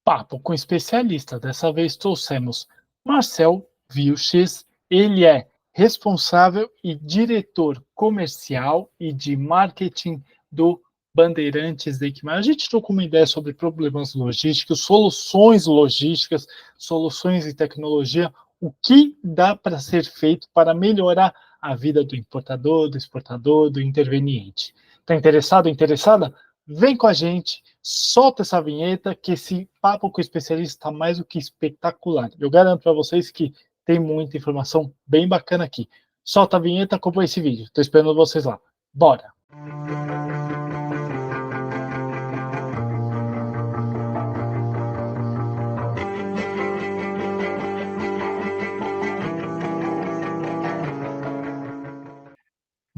Papo com especialista. Dessa vez trouxemos Marcel Vilches. Ele é responsável e diretor comercial e de marketing do Bandeirantes Deichmann. A gente trocou uma ideia sobre problemas logísticos, soluções logísticas, soluções de tecnologia, o que dá para ser feito para melhorar a vida do importador, do exportador, do interveniente. Está interessado, interessada? Vem com a gente, solta essa vinheta, que esse papo com o especialista está mais do que espetacular. Eu garanto para vocês que tem muita informação bem bacana aqui. Solta a vinheta, acompanha esse vídeo. Estou esperando vocês lá. Bora!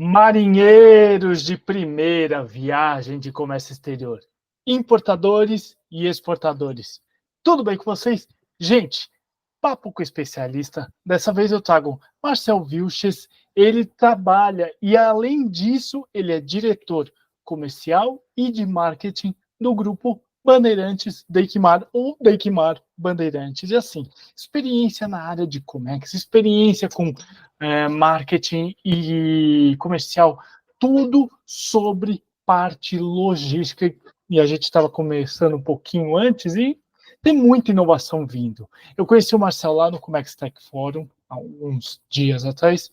Marinheiros de primeira viagem de comércio exterior, importadores e exportadores. Tudo bem com vocês? Gente, papo com especialista. Dessa vez eu trago Marcel Vilches. Ele trabalha e, além disso, ele é diretor comercial e de marketing do grupo Bandeirantes Deichmann, ou Deichmann Bandeirantes. E assim, experiência na área de Comex, experiência com marketing e comercial, tudo sobre parte logística. E a gente estava começando um pouquinho antes e tem muita inovação vindo. Eu conheci o Marcel lá no Comex Tech Forum, há uns dias atrás,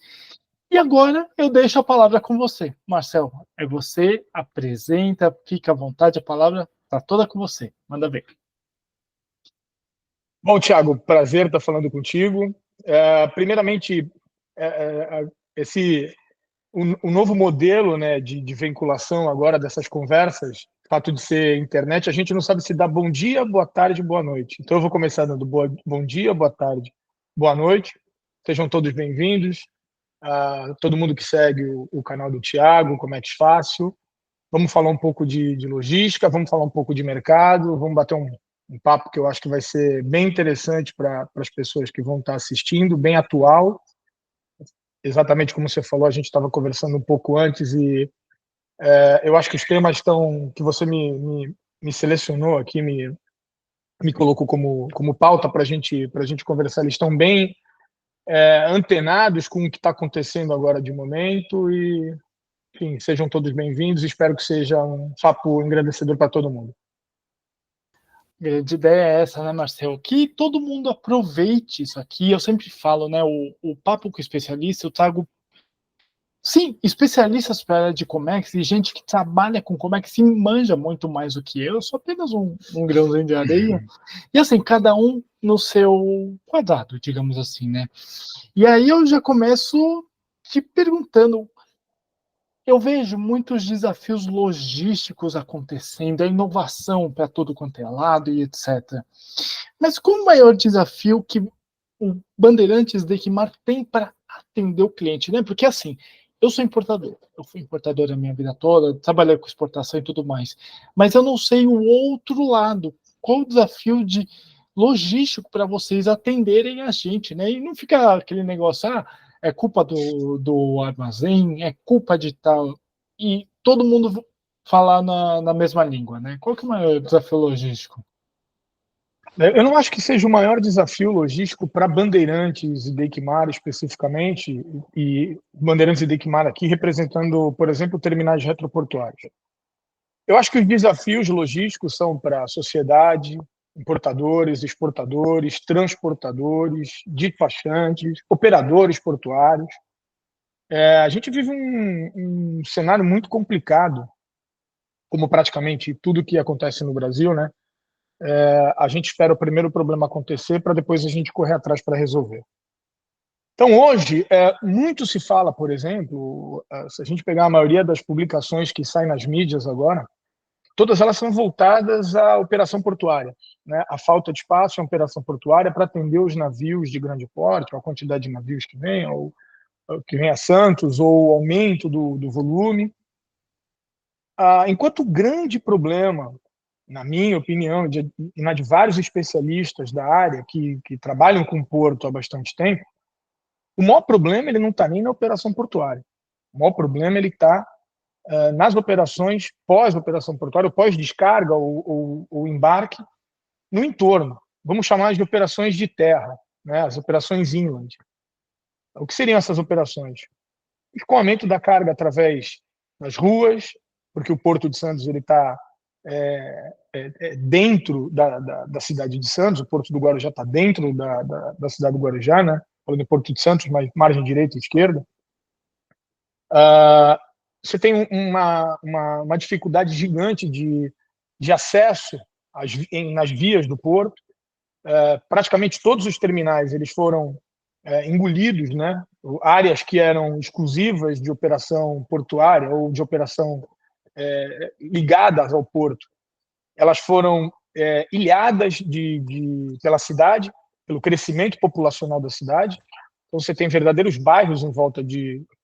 e agora eu deixo a palavra com você. Marcel, é você, apresenta, fica à vontade, a palavra está toda com você. Manda ver. Bom, Thiago, prazer estar falando contigo. Primeiramente, o novo modelo, né, de vinculação agora dessas conversas, o fato de ser internet, a gente não sabe se dá bom dia, boa tarde, boa noite. Então eu vou começar dando bom dia, boa tarde, boa noite. Sejam todos bem-vindos. Todo mundo que segue o canal do Thiago, Comex Fácil. Vamos falar um pouco de logística, vamos falar um pouco de mercado, vamos bater um papo que eu acho que vai ser bem interessante para as pessoas que vão estar assistindo, bem atual. Exatamente como você falou, a gente estava conversando um pouco antes e eu acho que os temas que você me selecionou aqui, me colocou como pauta para a gente conversar, eles estão bem antenados com o que está acontecendo agora de momento e, enfim, sejam todos bem-vindos. Espero que seja um papo engrandecedor para todo mundo. A grande ideia é essa, né, Marcel? Que todo mundo aproveite isso aqui. Eu sempre falo, né? O papo com o especialista, eu trago, sim, especialistas para a área de Comex e gente que trabalha com Comex e manja muito mais do que eu. Eu sou apenas um grãozinho de areia. E assim, cada um no seu quadrado, digamos assim, né? E aí eu já começo te perguntando. Eu vejo muitos desafios logísticos acontecendo, a inovação para todo quanto é lado e etc. Mas qual o maior desafio que o Bandeirantes Deichmann tem para atender o cliente, né? Porque assim, eu sou importador, eu fui importador a minha vida toda, trabalhei com exportação e tudo mais, mas eu não sei o outro lado. Qual o desafio de logístico para vocês atenderem a gente, né? E não fica aquele negócio, é culpa do armazém, é culpa de tal, e todo mundo falar na mesma língua, né? Qual que é o maior desafio logístico? Eu não acho que seja o maior desafio logístico para Bandeirantes e Deichmann especificamente, e Bandeirantes e Deichmann aqui representando, por exemplo, terminais retroportuários. Eu acho que os desafios logísticos são para a sociedade, importadores, exportadores, transportadores, despachantes, operadores portuários. A gente vive um cenário muito complicado, como praticamente tudo que acontece no Brasil, né? A gente espera o primeiro problema acontecer para depois a gente correr atrás para resolver. Então, hoje, muito se fala, por exemplo, se a gente pegar a maioria das publicações que saem nas mídias agora, todas elas são voltadas à operação portuária, né? A falta de espaço em operação portuária para atender os navios de grande porte, a quantidade de navios que vem, ou que vem a Santos, ou o aumento do volume. Enquanto o grande problema, na minha opinião, e na de vários especialistas da área que trabalham com porto há bastante tempo, o maior problema ele não está nem na operação portuária. O maior problema ele está nas operações pós-operação portuária, pós-descarga ou embarque, no entorno. Vamos chamar de operações de terra, né? As operações inland. O que seriam essas operações? Escoamento da carga através das ruas, porque o Porto de Santos está dentro da cidade de Santos, o Porto do Guarujá está dentro da cidade do Guarujá, né? Falando do Porto de Santos, mas margem direita e esquerda. Você tem uma dificuldade gigante de acesso nas vias do porto. Praticamente todos os terminais eles foram engolidos, né? Áreas que eram exclusivas de operação portuária ou de operação ligadas ao porto, elas foram ilhadas pela cidade, pelo crescimento populacional da cidade. Então você tem verdadeiros bairros em volta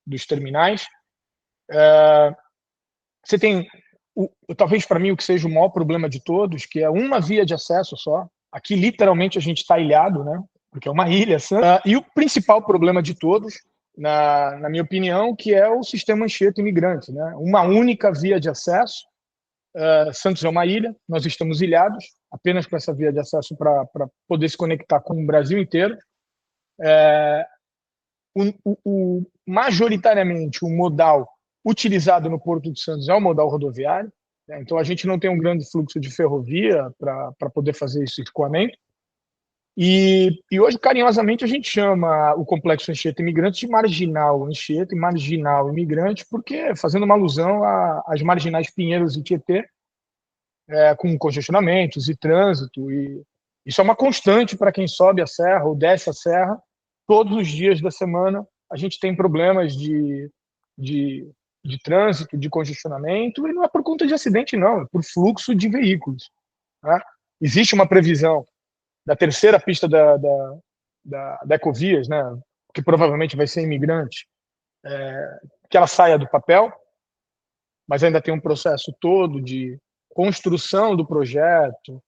dos terminais. Você tem, talvez para mim, o que seja o maior problema de todos, que é uma via de acesso só. Aqui, literalmente, a gente está ilhado, né? Porque é uma ilha. E o principal problema de todos, na minha opinião, que é o sistema Anchieta imigrante, né? Uma única via de acesso. Santos é uma ilha, nós estamos ilhados, apenas com essa via de acesso para poder se conectar com o Brasil inteiro. Majoritariamente, o modal utilizado no Porto de Santos é o modal rodoviário, né? Então a gente não tem um grande fluxo de ferrovia para poder fazer esse escoamento. E hoje, carinhosamente, a gente chama o complexo Anchieta Imigrante de marginal Anchieta e marginal imigrante, porque fazendo uma alusão às marginais Pinheiros e Tietê, com congestionamentos e trânsito. E isso é uma constante para quem sobe a serra ou desce a serra. Todos os dias da semana a gente tem problemas de trânsito, de congestionamento, e não é por conta de acidente, não, é por fluxo de veículos, né? Existe uma previsão da terceira pista da Ecovias, né, que provavelmente vai ser imigrante, que ela saia do papel, mas ainda tem um processo todo de construção do projeto,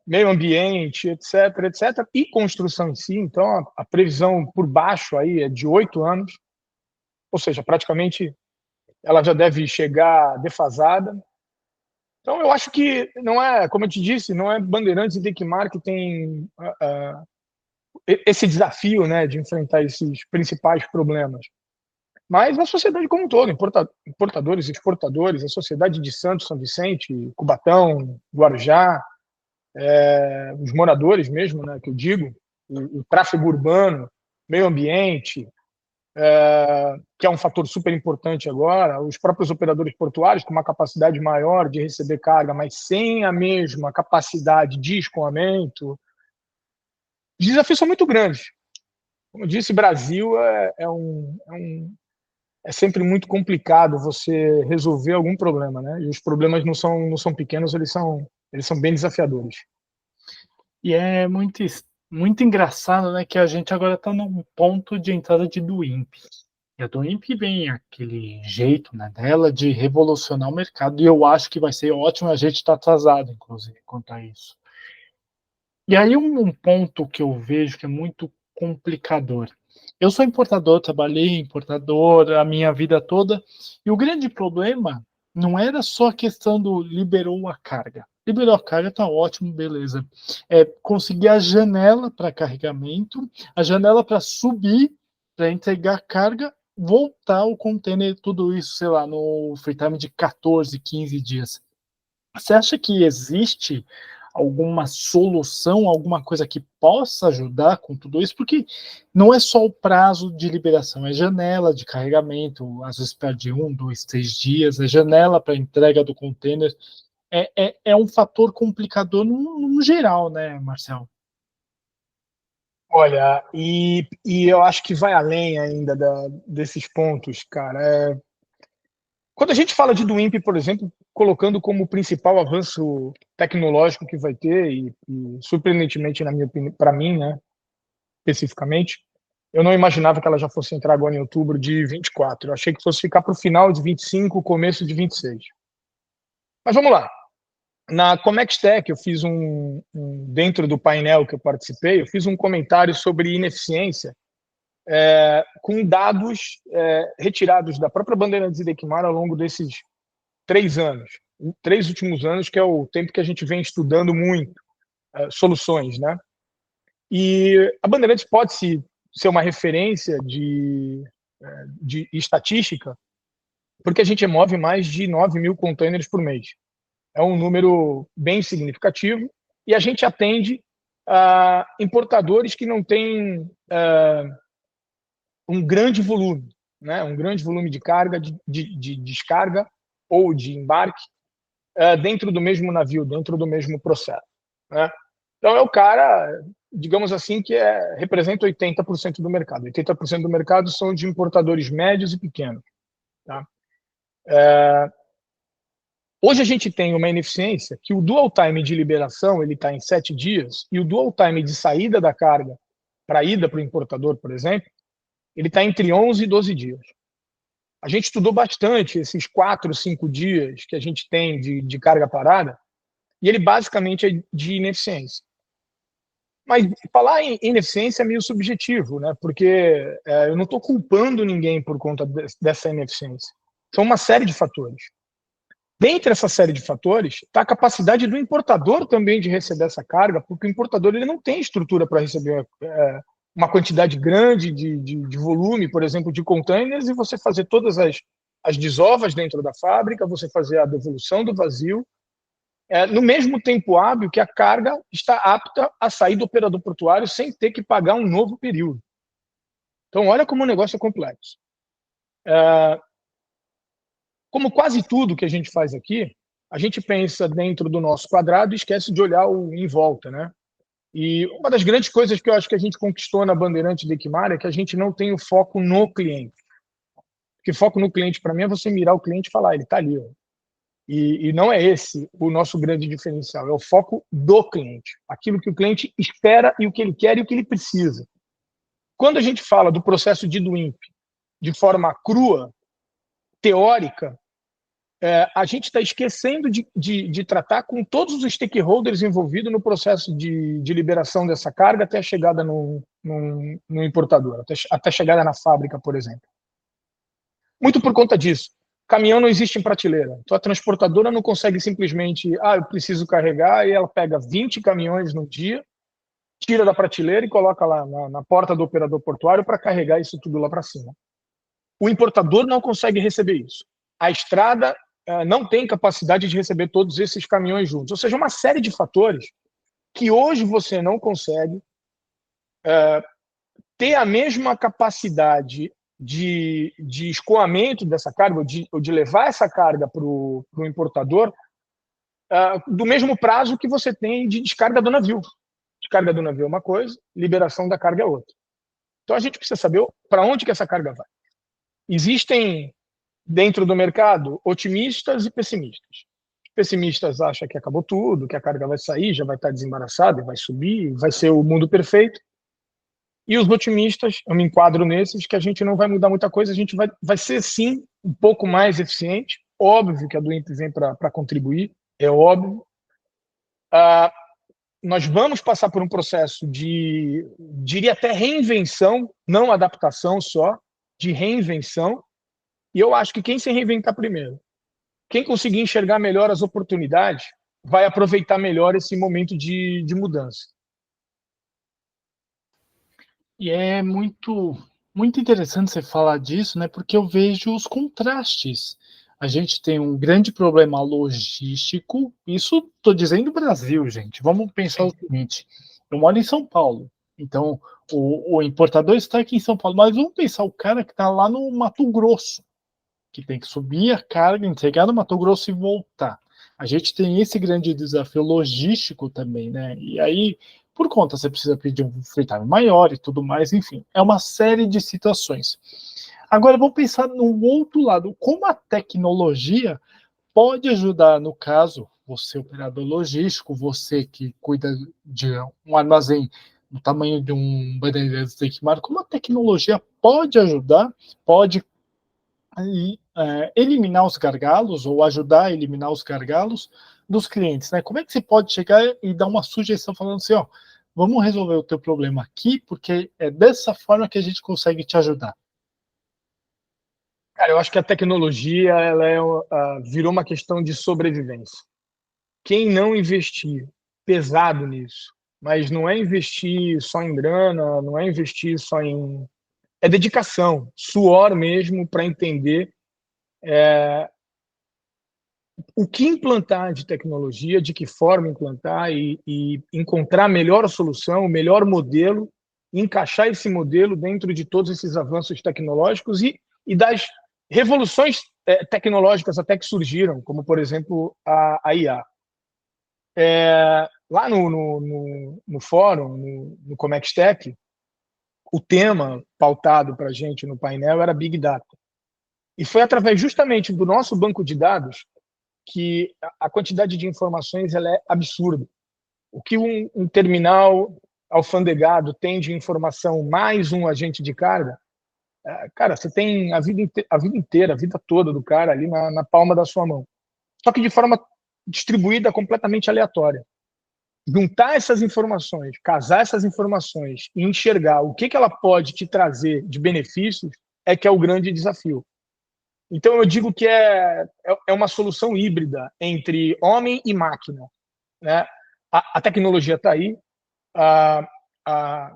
meio ambiente, etc., etc., e construção em si. Então, a previsão por baixo aí é de 8 anos, ou seja, praticamente ela já deve chegar defasada. Então, eu acho que não é, como eu te disse, não é Bandeirantes e Tecmar que tem esse desafio, né, de enfrentar esses principais problemas, mas a sociedade como um todo, importadores, exportadores, a sociedade de Santos, São Vicente, Cubatão, Guarujá, os moradores mesmo, né, que eu digo, o tráfego urbano, meio ambiente, que é um fator super importante agora, os próprios operadores portuários com uma capacidade maior de receber carga, mas sem a mesma capacidade de escoamento. Os desafios são muito grandes. Como eu disse, Brasil é sempre muito complicado você resolver algum problema, né? E os problemas não são pequenos, eles são bem desafiadores. E é muito engraçado, né, que a gente agora está num ponto de entrada de do INPE. E a do INPE vem aquele jeito, né, dela de revolucionar o mercado, e eu acho que vai ser ótimo, a gente está atrasado, inclusive, quanto a isso. E aí um ponto que eu vejo que é muito complicador. Eu sou importador, trabalhei em importador a minha vida toda, e o grande problema não era só a questão do liberou a carga. Liberou a carga, tá ótimo, beleza. Conseguir a janela para carregamento, a janela para subir, para entregar a carga, voltar o container, tudo isso, sei lá, no free time de 14, 15 dias. Você acha que existe alguma solução, alguma coisa que possa ajudar com tudo isso? Porque não é só o prazo de liberação, é janela de carregamento, às vezes perde 1, 2, 3 dias, é janela para entrega do container. É um fator complicador no geral, né, Marcel? Olha, e eu acho que vai além ainda desses pontos, cara. Quando a gente fala de Duimp, por exemplo, colocando como principal avanço tecnológico que vai ter, e surpreendentemente, na minha opinião, para mim, né, especificamente, eu não imaginava que ela já fosse entrar agora em outubro de 24. Eu achei que fosse ficar para o final de 25, começo de 26. Mas vamos lá. Na Comex Tech, eu fiz dentro do painel que eu participei, eu fiz um comentário sobre ineficiência com dados retirados da própria Bandeirantes e Tecmar ao longo desses 3 anos. 3 últimos anos, que é o tempo que a gente vem estudando muito soluções, né? E a Bandeirantes pode ser uma referência de estatística, porque a gente move mais de 9.000 containers por mês. É um número bem significativo e a gente atende importadores que não têm um grande volume, né? Um grande volume de carga, de descarga ou de embarque dentro do mesmo navio, dentro do mesmo processo, né? Então é o cara, digamos assim, que representa 80% do mercado. 80% do mercado são de importadores médios e pequenos, tá? Hoje a gente tem uma ineficiência que o dual time de liberação ele está em 7 dias e o dual time de saída da carga para ida para o importador, por exemplo, ele está entre 11 e 12 dias. A gente estudou bastante esses 4, 5 dias que a gente tem de carga parada e ele basicamente é de ineficiência. Mas falar em ineficiência é meio subjetivo, né? Porque eu não estou culpando ninguém por conta dessa ineficiência. São uma série de fatores. Dentre essa série de fatores, está a capacidade do importador também de receber essa carga, porque o importador ele não tem estrutura para receber uma quantidade grande de volume, por exemplo, de containers, e você fazer todas as desovas dentro da fábrica, você fazer a devolução do vazio, no mesmo tempo hábil que a carga está apta a sair do operador portuário sem ter que pagar um novo período. Então, olha como o negócio é complexo. Como quase tudo que a gente faz aqui, a gente pensa dentro do nosso quadrado e esquece de olhar em volta, né? E uma das grandes coisas que eu acho que a gente conquistou na Bandeirante de Equimar é que a gente não tem o foco no cliente. Porque foco no cliente, para mim, é você mirar o cliente e falar, ele está ali. Ó. E não é esse o nosso grande diferencial, é o foco do cliente. Aquilo que o cliente espera e o que ele quer e o que ele precisa. Quando a gente fala do processo de DWIMP de forma crua, teórica, a gente está esquecendo de tratar com todos os stakeholders envolvidos no processo de liberação dessa carga até a chegada no importador, até a chegada na fábrica, por exemplo. Muito por conta disso. Caminhão não existe em prateleira. Então a transportadora não consegue simplesmente, eu preciso carregar, e ela pega 20 caminhões no dia, tira da prateleira e coloca lá na porta do operador portuário para carregar isso tudo lá para cima. O importador não consegue receber isso. A estrada não tem capacidade de receber todos esses caminhões juntos. Ou seja, uma série de fatores que hoje você não consegue ter a mesma capacidade de escoamento dessa carga, ou de levar essa carga para o importador, do mesmo prazo que você tem de descarga do navio. Descarga do navio é uma coisa, liberação da carga é outra. Então a gente precisa saber para onde que essa carga vai. Existem dentro do mercado otimistas e pessimistas. Pessimistas acham que acabou tudo, que a carga vai sair, já vai estar desembaraçada, vai subir, vai ser o mundo perfeito. E os otimistas, eu me enquadro nesses, que a gente não vai mudar muita coisa, a gente vai ser, sim, um pouco mais eficiente. Óbvio que a DWIMP vem para contribuir, é óbvio. Nós vamos passar por um processo diria até reinvenção, não adaptação só, de reinvenção. E eu acho que quem se reinventar primeiro, quem conseguir enxergar melhor as oportunidades, vai aproveitar melhor esse momento de mudança. E é muito interessante você falar disso, né? Porque eu vejo os contrastes. A gente tem um grande problema logístico. Isso estou dizendo Brasil, gente. Vamos pensar o seguinte: eu moro em São Paulo, então o importador está aqui em São Paulo, mas vamos pensar o cara que está lá no Mato Grosso, que tem que subir a carga, entregar no Mato Grosso e voltar. A gente tem esse grande desafio logístico também, né? E aí, por conta, você precisa pedir um free time maior e tudo mais, enfim, é uma série de situações. Agora, vamos pensar no outro lado, como a tecnologia pode ajudar, no caso, você, operador logístico, você que cuida de um armazém do tamanho de um Bandeirantes de Equimar, como a tecnologia pode ajudar, pode eliminar os gargalos ou ajudar a eliminar os gargalos dos clientes, né? Como é que você pode chegar e dar uma sugestão falando assim, ó, vamos resolver o teu problema aqui, porque é dessa forma que a gente consegue te ajudar. Cara, eu acho que a tecnologia virou uma questão de sobrevivência. Quem não investir pesado nisso, mas não é investir só em grana, não é investir só em... É dedicação, suor mesmo para entender o que implantar de tecnologia, de que forma implantar e encontrar a melhor solução, o melhor modelo, e encaixar esse modelo dentro de todos esses avanços tecnológicos e das revoluções tecnológicas até que surgiram, como, por exemplo, a IA. Lá no fórum, no Comex Tech, o tema pautado para a gente no painel era Big Data. E foi através justamente do nosso banco de dados que a quantidade de informações ela é absurda. O que um terminal alfandegado tem de informação mais um agente de carga, cara, você tem a vida inteira, a vida toda do cara ali na palma da sua mão. Só que de forma distribuída completamente aleatória. Juntar essas informações, casar essas informações e enxergar o que ela pode te trazer de benefícios é que é o grande desafio. Então, eu digo que é uma solução híbrida entre homem e máquina, né? A tecnologia está aí, a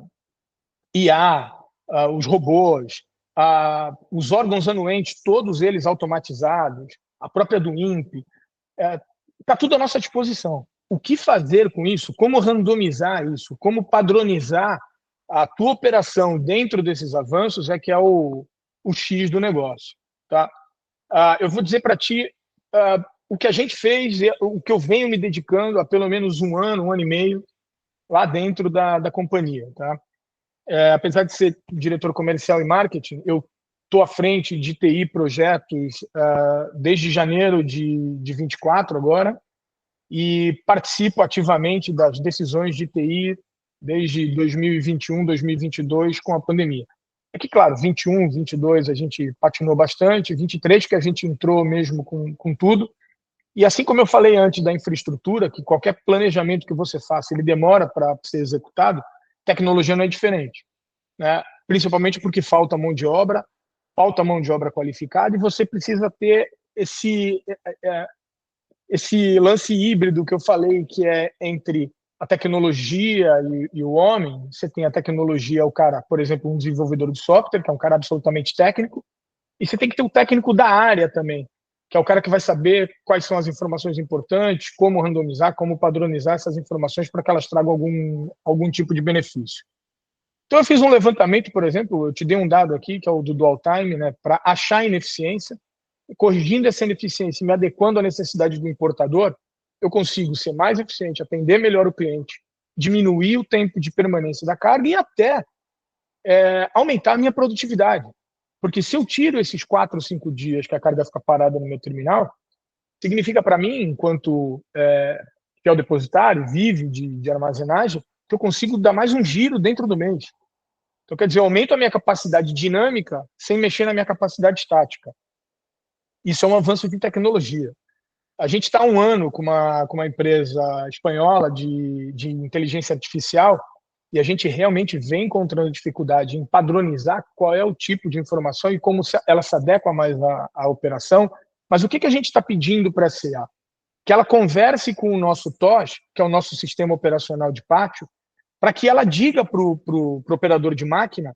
IA, os robôs, os órgãos anuentes, todos eles automatizados, a própria do INPE, está tudo à nossa disposição. O que fazer com isso? Como randomizar isso? Como padronizar a tua operação dentro desses avanços é que é o X do negócio, tá? Eu vou dizer para ti o que a gente fez, o que eu venho me dedicando há pelo menos um ano e meio lá dentro da companhia. Tá? Apesar de ser diretor comercial e marketing, eu estou à frente de TI projetos desde janeiro de 24 agora e participo ativamente das decisões de TI desde 2021, 2022 com a pandemia. É que, claro, 21, 22 a gente patinou bastante, 23 que a gente entrou mesmo com tudo. E assim como eu falei antes da infraestrutura, que qualquer planejamento que você faça, ele demora para ser executado, tecnologia não é diferente, né? Principalmente porque falta mão de obra qualificada e você precisa ter esse lance híbrido que eu falei, que é entre a tecnologia e o homem. Você tem a tecnologia, o cara, por exemplo, um desenvolvedor de software, que é um cara absolutamente técnico, e você tem que ter o técnico da área também, que é o cara que vai saber quais são as informações importantes, como randomizar, como padronizar essas informações para que elas tragam algum tipo de benefício. Então, eu fiz um levantamento, por exemplo, eu te dei um dado aqui, que é o do Dual Time, né, para achar ineficiência, corrigindo essa ineficiência e me adequando à necessidade do importador, eu consigo ser mais eficiente, atender melhor o cliente, diminuir o tempo de permanência da carga e até aumentar a minha produtividade. Porque se eu tiro esses 4 ou 5 dias que a carga fica parada no meu terminal, significa para mim, enquanto fiel depositário, vive de armazenagem, que eu consigo dar mais um giro dentro do mês. Então, quer dizer, eu aumento a minha capacidade dinâmica sem mexer na minha capacidade estática. Isso é um avanço de tecnologia. A gente está há um ano com uma empresa espanhola de inteligência artificial e a gente realmente vem encontrando dificuldade em padronizar qual é o tipo de informação e como ela se adequa mais à operação. Mas o que a gente está pedindo para a CA? Que ela converse com o nosso TOS, que é o nosso sistema operacional de pátio, para que ela diga para o operador de máquina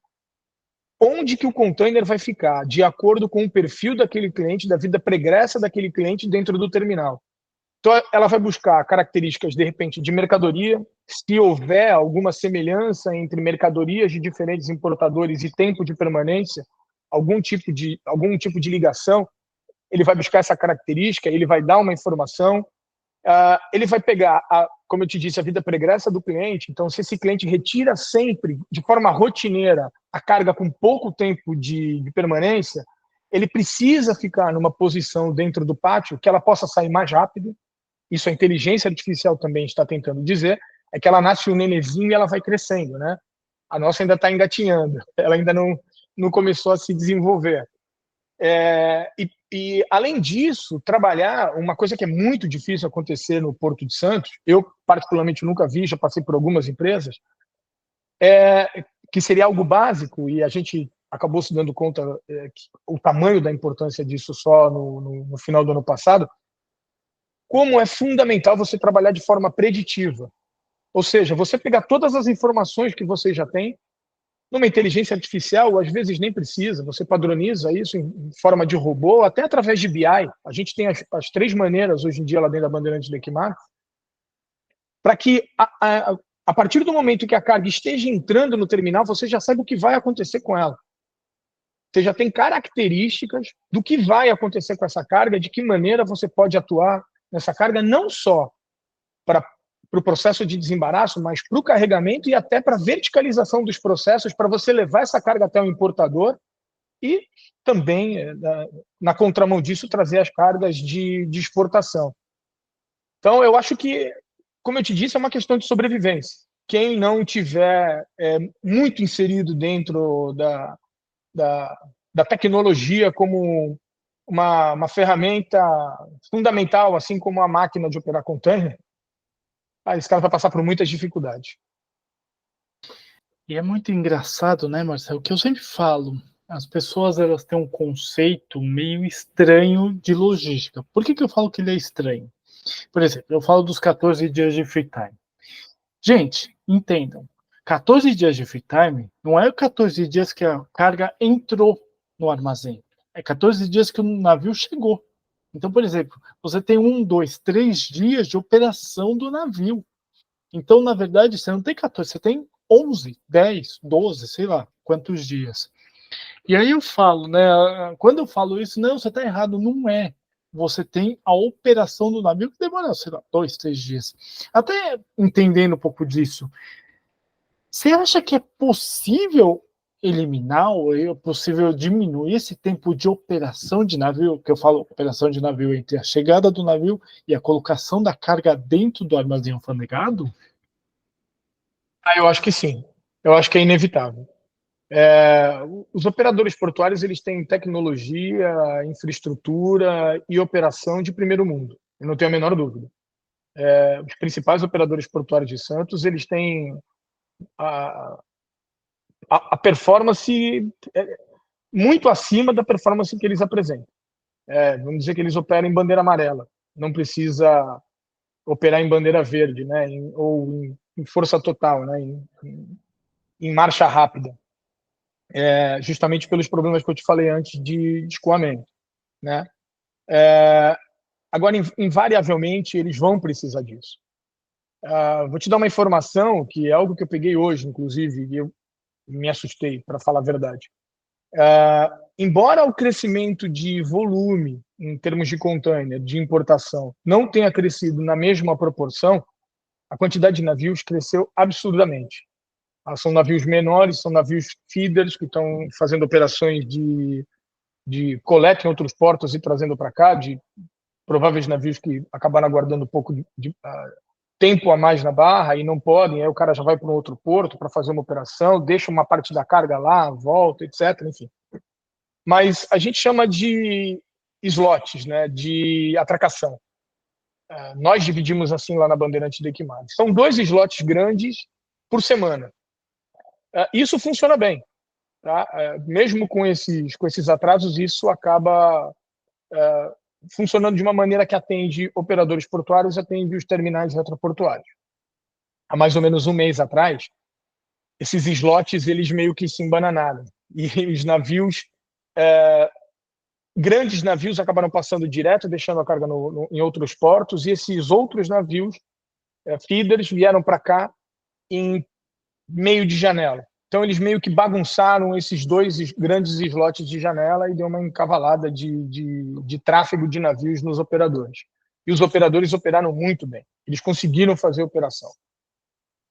onde que o container vai ficar, de acordo com o perfil daquele cliente, da vida pregressa daquele cliente dentro do terminal. Então, ela vai buscar características, de repente, de mercadoria, se houver alguma semelhança entre mercadorias de diferentes importadores e tempo de permanência, algum tipo de ligação, ele vai buscar essa característica, ele vai dar uma informação, ele vai pegar, como eu te disse, a vida pregressa do cliente. Então, se esse cliente retira sempre, de forma rotineira, a carga com pouco tempo de permanência, ele precisa ficar numa posição dentro do pátio que ela possa sair mais rápido. Isso a inteligência artificial também está tentando dizer, é que ela nasce um nenenzinho e ela vai crescendo, né? A nossa ainda está engatinhando, ela ainda não começou a se desenvolver. E, além disso, trabalhar, uma coisa que é muito difícil acontecer no Porto de Santos, eu particularmente nunca vi, já passei por algumas empresas, que seria algo básico, e a gente acabou se dando conta o tamanho da importância disso só no final do ano passado, como é fundamental você trabalhar de forma preditiva. Ou seja, você pegar todas as informações que você já tem, numa inteligência artificial, às vezes nem precisa, você padroniza isso em forma de robô, até através de BI. A gente tem as 3 maneiras hoje em dia lá dentro da Bandeirantes Lequimar, para que a partir do momento que a carga esteja entrando no terminal, você já sabe o que vai acontecer com ela. Você já tem características do que vai acontecer com essa carga, de que maneira você pode atuar nessa carga, não só para o processo de desembaraço, mas para o carregamento e até para a verticalização dos processos, para você levar essa carga até o importador e também, na contramão disso, trazer as cargas de exportação. Então, eu acho que, como eu te disse, é uma questão de sobrevivência. Quem não tiver muito inserido dentro da tecnologia como uma ferramenta fundamental, assim como a máquina de operar container, esse cara vai passar por muitas dificuldades. E é muito engraçado, né, Marcelo, que eu sempre falo, as pessoas elas têm um conceito meio estranho de logística. Por que eu falo que ele é estranho? Por exemplo, eu falo dos 14 dias de free time. Gente, entendam, 14 dias de free time não é 14 dias que a carga entrou no armazém, é 14 dias que o navio chegou. Então, por exemplo, você tem 1, 2, 3 dias de operação do navio. Então, na verdade, você não tem 14, você tem 11, 10, 12, sei lá quantos dias. E aí eu falo, né? Quando eu falo isso, não, você está errado, não é. Você tem a operação do navio que demora, sei lá, 2, 3 dias. Até entendendo um pouco disso, você acha que é possível eliminar ou é possível diminuir esse tempo de operação de navio, que eu falo operação de navio entre a chegada do navio e a colocação da carga dentro do armazém alfandegado? Eu acho que sim. Eu acho que é inevitável. Os operadores portuários eles têm tecnologia, infraestrutura e operação de primeiro mundo. Eu não tenho a menor dúvida. Os principais operadores portuários de Santos eles têm a, a performance muito acima da performance que eles apresentam. Vamos dizer que eles operam em bandeira amarela. Não precisa operar em bandeira verde, né? Ou em força total, né? Em marcha rápida. Justamente pelos problemas que eu te falei antes de escoamento, né? Agora, invariavelmente, eles vão precisar disso. Vou te dar uma informação que é algo que eu peguei hoje, inclusive, e eu me assustei, para falar a verdade. Embora o crescimento de volume, em termos de container, de importação, não tenha crescido na mesma proporção, a quantidade de navios cresceu absurdamente. São navios menores, são navios feeders que estão fazendo operações de coleta em outros portos e trazendo para cá, de prováveis navios que acabaram aguardando um pouco de tempo a mais na barra e não podem, aí o cara já vai para um outro porto para fazer uma operação, deixa uma parte da carga lá, volta, etc. Enfim. Mas a gente chama de slots, né, de atracação. Nós dividimos assim lá na Bandeirante de Equimar. São 2 slots grandes por semana. Isso funciona bem. Tá? Mesmo com esses atrasos, isso acaba funcionando de uma maneira que atende operadores portuários e atende os terminais retroportuários. Há mais ou menos um mês atrás, esses slots eles meio que se embananaram. E os navios, grandes navios, acabaram passando direto, deixando a carga em outros portos, e esses outros navios, feeders, vieram para cá em meio de janela. Então, eles meio que bagunçaram esses 2 grandes slots de janela e deu uma encavalada de tráfego de navios nos operadores. E os operadores operaram muito bem. Eles conseguiram fazer a operação.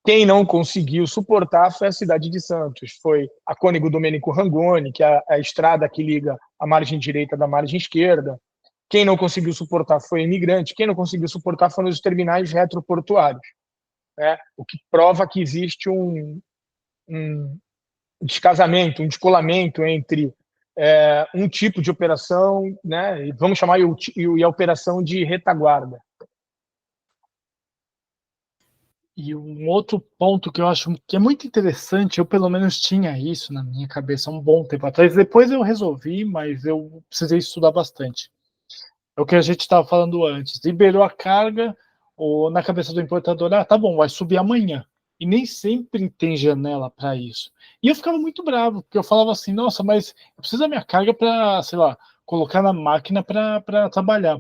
Quem não conseguiu suportar foi a cidade de Santos. Foi a Cônego Domênico Rangoni, que é a estrada que liga a margem direita da margem esquerda. Quem não conseguiu suportar foi a Imigrante. Quem não conseguiu suportar foram os terminais retroportuários. O que prova que existe um descasamento, um descolamento entre um tipo de operação, né, vamos chamar e a operação de retaguarda. E um outro ponto que eu acho que é muito interessante, eu pelo menos tinha isso na minha cabeça há um bom tempo atrás, depois eu resolvi, mas eu precisei estudar bastante. É o que a gente estava falando antes, liberou a carga, ou na cabeça do importador, ah, tá bom, vai subir amanhã. E nem sempre tem janela para isso. E eu ficava muito bravo, porque eu falava assim, nossa, mas eu preciso da minha carga para, sei lá, colocar na máquina para trabalhar.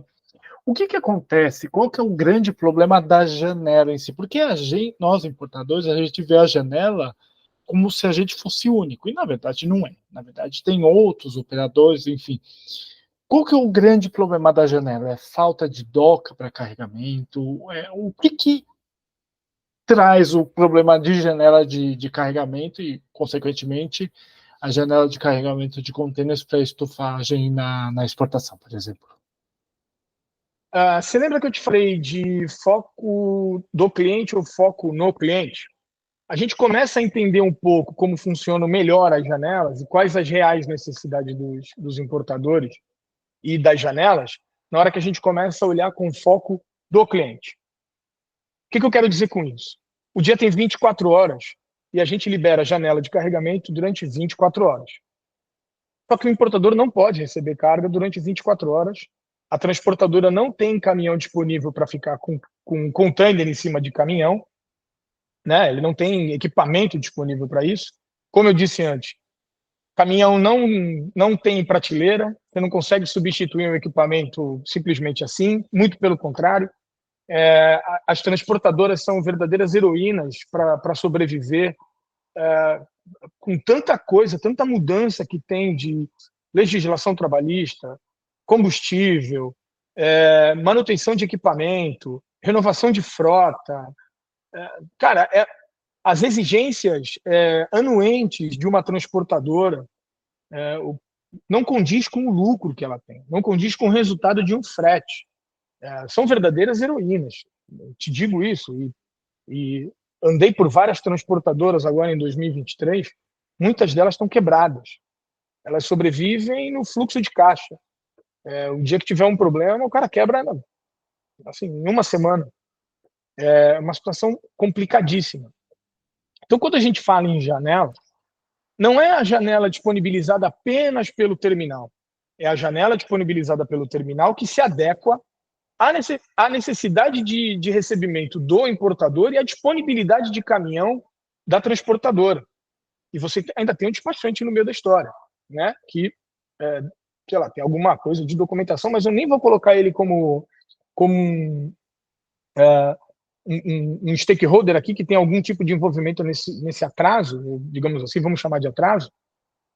O que que acontece? Qual que é o grande problema da janela em si? Porque a gente, nós importadores, a gente vê a janela como se a gente fosse único, e na verdade não é. Na verdade tem outros operadores, enfim. Qual que é o grande problema da janela? É falta de doca para carregamento? O que que traz o problema de janela de carregamento e, consequentemente, a janela de carregamento de contêineres para estufagem na exportação, por exemplo? Você lembra que eu te falei de foco do cliente ou foco no cliente? A gente começa a entender um pouco como funcionam melhor as janelas e quais as reais necessidades dos importadores e das janelas, na hora que a gente começa a olhar com foco do cliente. O que eu quero dizer com isso? O dia tem 24 horas e a gente libera a janela de carregamento durante 24 horas. Só que o importador não pode receber carga durante 24 horas. A transportadora não tem caminhão disponível para ficar com um container em cima de caminhão, né? Ele não tem equipamento disponível para isso. Como eu disse antes, caminhão não tem prateleira, você não consegue substituir um equipamento simplesmente assim, muito pelo contrário. As transportadoras são verdadeiras heroínas para sobreviver com tanta coisa, tanta mudança que tem de legislação trabalhista, combustível, manutenção de equipamento, renovação de frota. Cara, as exigências anuentes de uma transportadora não condiz com o lucro que ela tem, não condiz com o resultado de um frete. São verdadeiras heroínas, eu te digo isso. E andei por várias transportadoras agora em 2023, muitas delas estão quebradas. Elas sobrevivem no fluxo de caixa. O dia que tiver um problema, o cara quebra assim, em uma semana. É uma situação complicadíssima. Então, quando a gente fala em janela, não é a janela disponibilizada apenas pelo terminal. É a janela disponibilizada pelo terminal que se adequa à necessidade de recebimento do importador e à disponibilidade de caminhão da transportadora. E você ainda tem um despachante no meio da história, né? Que, sei lá, tem alguma coisa de documentação, mas eu nem vou colocar ele como um stakeholder aqui que tem algum tipo de envolvimento nesse atraso, digamos assim, vamos chamar de atraso,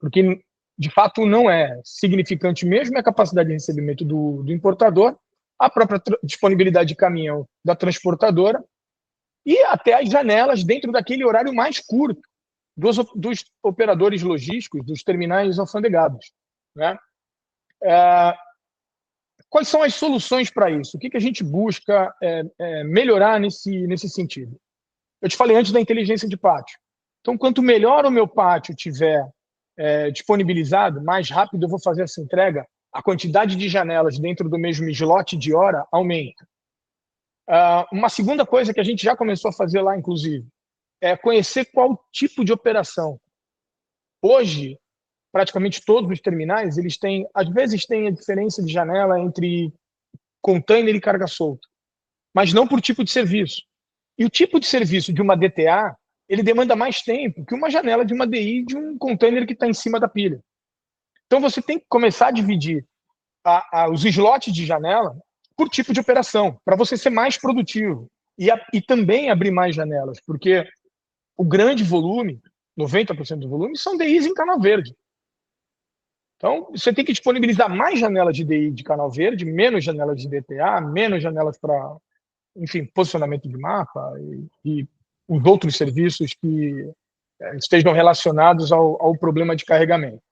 porque de fato não é significante mesmo a capacidade de recebimento do importador, a própria disponibilidade de caminhão da transportadora e até as janelas dentro daquele horário mais curto dos operadores logísticos, dos terminais alfandegados, né? Quais são as soluções para isso? O que a gente busca melhorar nesse sentido? Eu te falei antes da inteligência de pátio. Então, quanto melhor o meu pátio tiver disponibilizado, mais rápido eu vou fazer essa entrega, a quantidade de janelas dentro do mesmo slot de hora aumenta. Uma segunda coisa que a gente já começou a fazer lá, inclusive, é conhecer qual tipo de operação. Hoje, praticamente todos os terminais, eles têm, às vezes tem a diferença de janela entre container e carga solta, mas não por tipo de serviço. E o tipo de serviço de uma DTA, ele demanda mais tempo que uma janela de uma DI de um container que está em cima da pilha. Então você tem que começar a dividir os slots de janela por tipo de operação, para você ser mais produtivo. E também abrir mais janelas, porque o grande volume, 90% do volume, são DIs em canal verde. Então, você tem que disponibilizar mais janelas de DI de canal verde, menos janelas de DTA, menos janelas para, enfim, posicionamento de mapa e os outros serviços que estejam relacionados ao problema de carregamento.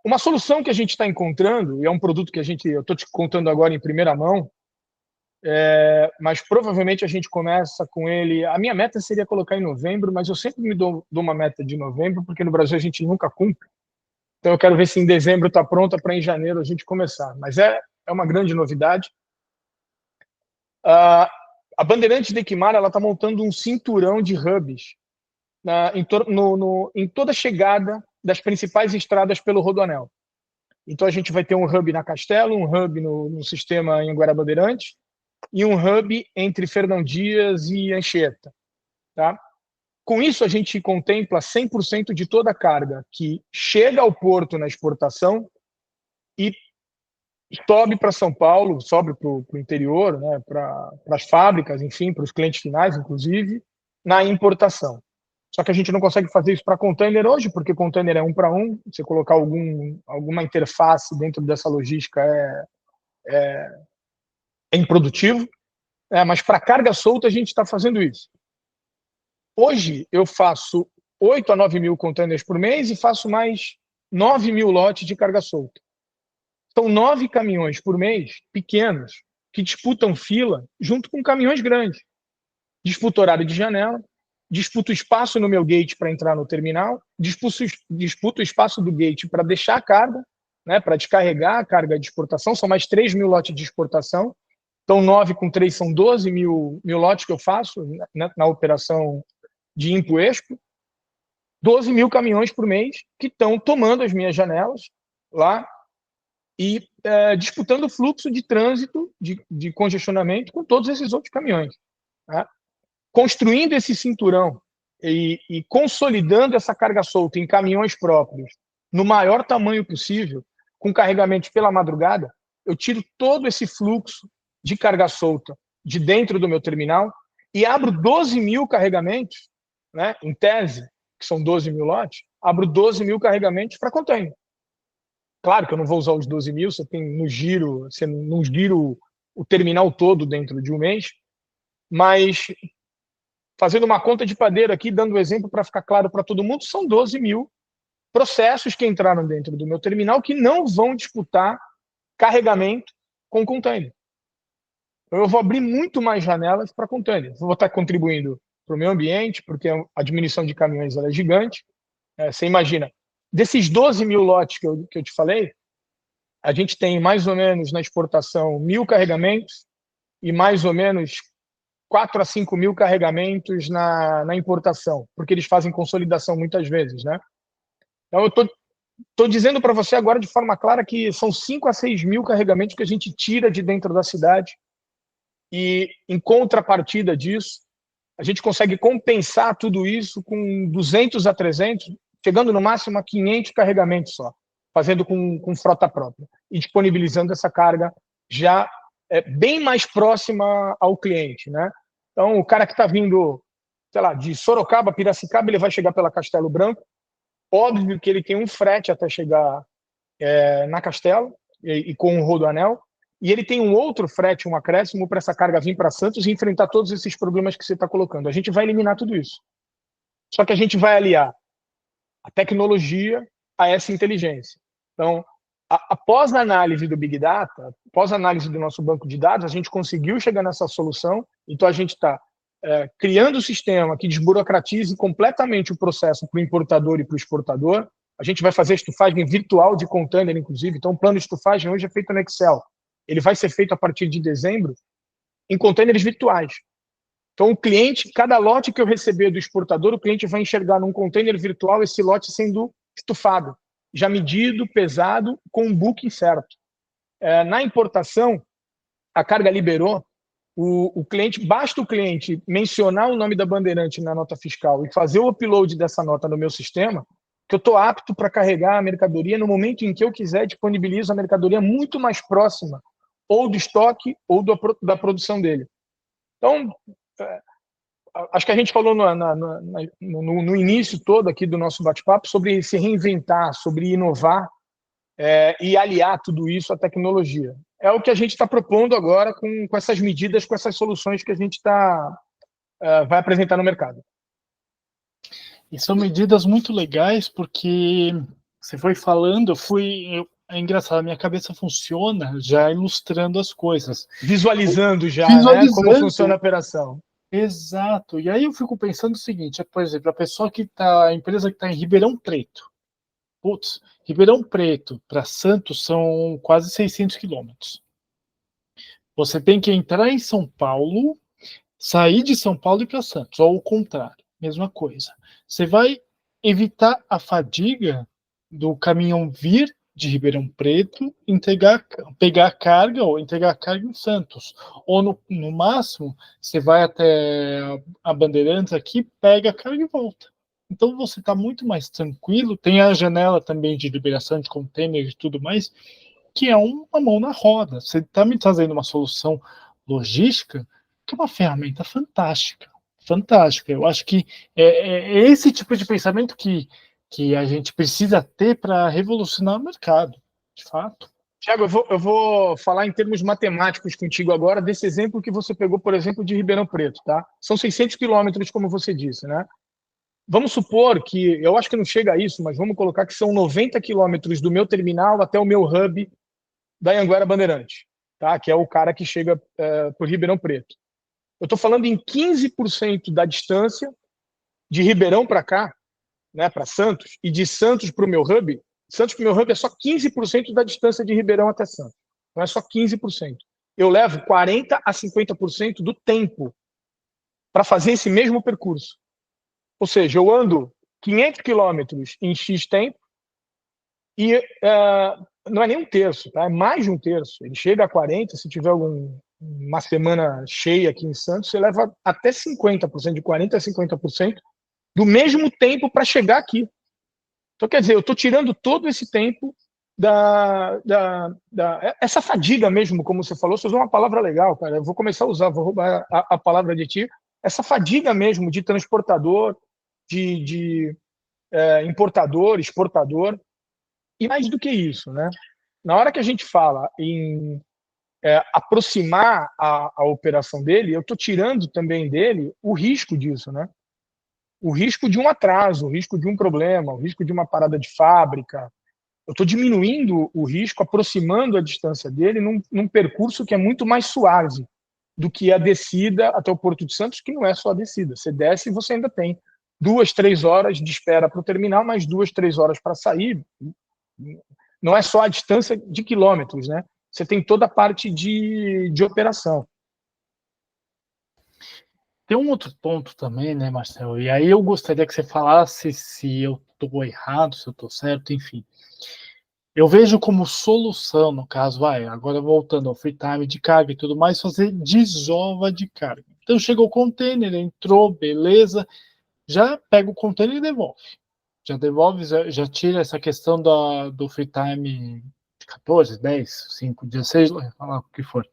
Uma solução que a gente está encontrando, e é um produto que eu estou te contando agora em primeira mão, mas provavelmente a gente começa com ele. A minha meta seria colocar em novembro, mas eu sempre me dou uma meta de novembro, porque no Brasil a gente nunca cumpre. Então eu quero ver se em dezembro está pronta para em janeiro a gente começar. Mas é uma grande novidade. A Bandeirantes de Equimar está montando um cinturão de hubs em toda a chegada das principais estradas pelo Rodoanel. Então a gente vai ter um hub na Castelo, um hub no sistema em Guarabandeirantes e um hub entre Fernão Dias e Anchieta. Tá? Com isso, a gente contempla 100% de toda a carga que chega ao porto na exportação e sobe para São Paulo, sobe para o interior, né, para as fábricas, enfim, para os clientes finais, inclusive, na importação. Só que a gente não consegue fazer isso para container hoje, porque container é 1 para 1, você colocar alguma interface dentro dessa logística é improdutivo, mas para carga solta a gente está fazendo isso. Hoje eu faço 8 a 9 mil containers por mês e faço mais 9 mil lotes de carga solta. São 9 caminhões por mês, pequenos, que disputam fila junto com caminhões grandes. Disputa horário de janela, disputa o espaço no meu gate para entrar no terminal, disputa o espaço do gate para deixar a carga, né, para descarregar a carga de exportação. São mais 3 mil lotes de exportação. Então, 9 com 3 são 12 mil lotes que eu faço, né, na operação de Impo-Expo. 12 mil caminhões por mês que estão tomando as minhas janelas lá e disputando o fluxo de trânsito, de congestionamento com todos esses outros caminhões. Tá? Construindo esse cinturão e consolidando essa carga solta em caminhões próprios, no maior tamanho possível, com carregamentos pela madrugada, eu tiro todo esse fluxo de carga solta de dentro do meu terminal e abro 12 mil carregamentos, né, em tese, que são 12 mil lotes, abro 12 mil carregamentos para container. Claro que eu não vou usar os 12 mil, você não gira o terminal todo dentro de um mês, mas fazendo uma conta de padeiro aqui, dando um exemplo para ficar claro para todo mundo, são 12 mil processos que entraram dentro do meu terminal que não vão disputar carregamento com container. Então eu vou abrir muito mais janelas para container. Vou estar contribuindo para o meio ambiente, porque a diminuição de caminhões ela é gigante. Você imagina, desses 12 mil lotes que eu te falei, a gente tem mais ou menos na exportação 1.000 carregamentos e mais ou menos 4 a 5 mil carregamentos na importação, porque eles fazem consolidação muitas vezes, né? Então, eu estou dizendo para você agora de forma clara que são 5 a 6 mil carregamentos que a gente tira de dentro da cidade e, em contrapartida disso, a gente consegue compensar tudo isso com 200 a 300, chegando no máximo a 500 carregamentos só, fazendo com frota própria e disponibilizando essa carga já bem mais próxima ao cliente, né? Então, o cara que está vindo, sei lá, de Sorocaba, Piracicaba, ele vai chegar pela Castelo Branco. Óbvio que ele tem um frete até chegar na Castelo e com o Rodoanel, e ele tem um outro frete, um acréscimo para essa carga vir para Santos e enfrentar todos esses problemas que você está colocando. A gente vai eliminar tudo isso. Só que a gente vai aliar a tecnologia a essa inteligência. Então, após a análise do Big Data, após a análise do nosso banco de dados, a gente conseguiu chegar nessa solução. Então, a gente está criando um sistema que desburocratize completamente o processo para o importador e para o exportador. A gente vai fazer estufagem virtual de container, inclusive. Então, o plano de estufagem hoje é feito no Excel. Ele vai ser feito a partir de dezembro em containers virtuais. Então, o cliente, cada lote que eu receber do exportador, o cliente vai enxergar num container virtual esse lote sendo estufado, já medido, pesado, com um booking certo. Na importação, a carga liberou, o cliente, basta o cliente mencionar o nome da bandeirante na nota fiscal e fazer o upload dessa nota no meu sistema, que eu estou apto para carregar a mercadoria no momento em que eu quiser, disponibilizo a mercadoria muito mais próxima ou do estoque ou da produção dele. Então, acho que a gente falou no início todo aqui do nosso bate-papo sobre se reinventar, sobre inovar e aliar tudo isso à tecnologia. É o que a gente está propondo agora com essas medidas, com essas soluções que a gente vai apresentar no mercado. E são medidas muito legais, porque você foi falando, é engraçado, a minha cabeça funciona já ilustrando as coisas. Visualizando já, né, como funciona a operação. Exato. E aí eu fico pensando o seguinte, por exemplo, a empresa que está em Ribeirão Preto. Putz, Ribeirão Preto para Santos são quase 600 quilômetros. Você tem que entrar em São Paulo, sair de São Paulo e ir para Santos, ou o contrário, mesma coisa. Você vai evitar a fadiga do caminhão vir de Ribeirão Preto, pegar a carga ou entregar a carga em Santos. Ou no máximo, você vai até a Bandeirantes aqui, pega a carga e volta. Então você está muito mais tranquilo. Tem a janela também de liberação de container e tudo mais, que é uma mão na roda. Você está me trazendo uma solução logística que é uma ferramenta fantástica. Fantástica. Eu acho que é esse tipo de pensamento que a gente precisa ter para revolucionar o mercado, de fato. Tiago, eu vou falar em termos matemáticos contigo agora, desse exemplo que você pegou, por exemplo, de Ribeirão Preto, tá? São 600 quilômetros, como você disse, né? Vamos supor que, eu acho que não chega a isso, mas vamos colocar que são 90 quilômetros do meu terminal até o meu hub da Anhanguera Bandeirante, tá? Que é o cara que chega por Ribeirão Preto. Eu estou falando em 15% da distância de Ribeirão para cá, né, para Santos, e de Santos para o meu hub. Santos para o meu hub é só 15% da distância de Ribeirão até Santos. Não é só 15%. Eu levo 40% a 50% do tempo para fazer esse mesmo percurso. Ou seja, eu ando 500 quilômetros em X tempo e não é nem um terço, tá? É mais de um terço. Ele chega a 40%, se tiver uma semana cheia aqui em Santos, você leva até 50%, de 40% a 50% do mesmo tempo para chegar aqui. Então, quer dizer, eu estou tirando todo esse tempo essa fadiga mesmo, como você falou. Você usou uma palavra legal, cara. Eu vou começar a usar, vou roubar a palavra de ti. Essa fadiga mesmo de transportador, de importador, exportador. E mais do que isso, né? Na hora que a gente fala em aproximar a operação dele, eu estou tirando também dele o risco disso, né? O risco de um atraso, o risco de um problema, o risco de uma parada de fábrica. Eu estou diminuindo o risco, aproximando a distância dele num percurso que é muito mais suave do que a descida até o Porto de Santos, que não é só a descida. Você desce e você ainda tem 2, 3 horas de espera para o terminal, mais 2, 3 horas para sair. Não é só a distância de quilômetros, né? Você tem toda a parte de operação. Tem um outro ponto também, né, Marcelo? E aí eu gostaria que você falasse se eu estou errado, se eu estou certo, enfim. Eu vejo como solução, no caso, agora voltando ao free time de carga e tudo mais, fazer desova de carga. Então chegou o container, entrou, beleza, já pega o container e devolve. Já devolve, já tira essa questão do free time de 14, 10, 5, 16, falar o que for.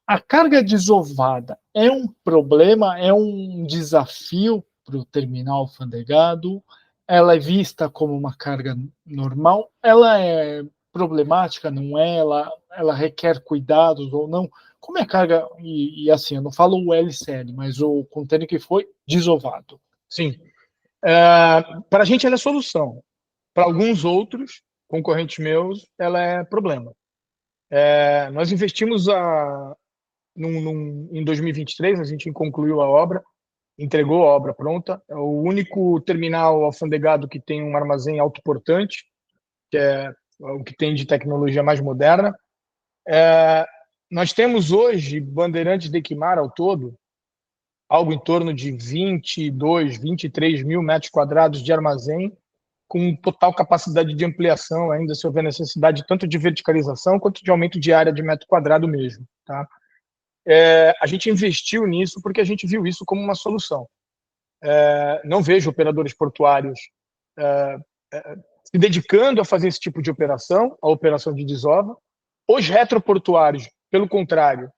A carga desovada é um problema, é um desafio para o terminal alfandegado? Ela é vista como uma carga normal? Ela é problemática, não é? Ela requer cuidados ou não? Como é a carga, e assim, eu não falo o LCL, mas o container que foi desovado? Sim. Para a gente ela é solução. Para alguns outros concorrentes meus, ela é problema. Nós investimos em 2023, a gente concluiu a obra, entregou a obra pronta. É o único terminal alfandegado que tem um armazém autoportante, que é o que tem de tecnologia mais moderna. Nós temos hoje, Bandeirantes de Equimar ao todo, algo em torno de 22, 23 mil metros quadrados de armazém, com total capacidade de ampliação, ainda se houver necessidade tanto de verticalização quanto de aumento de área de metro quadrado mesmo. Tá? A gente investiu nisso porque a gente viu isso como uma solução. Não vejo operadores portuários se dedicando a fazer esse tipo de operação, a operação de desova. Os retroportuários, pelo contrário,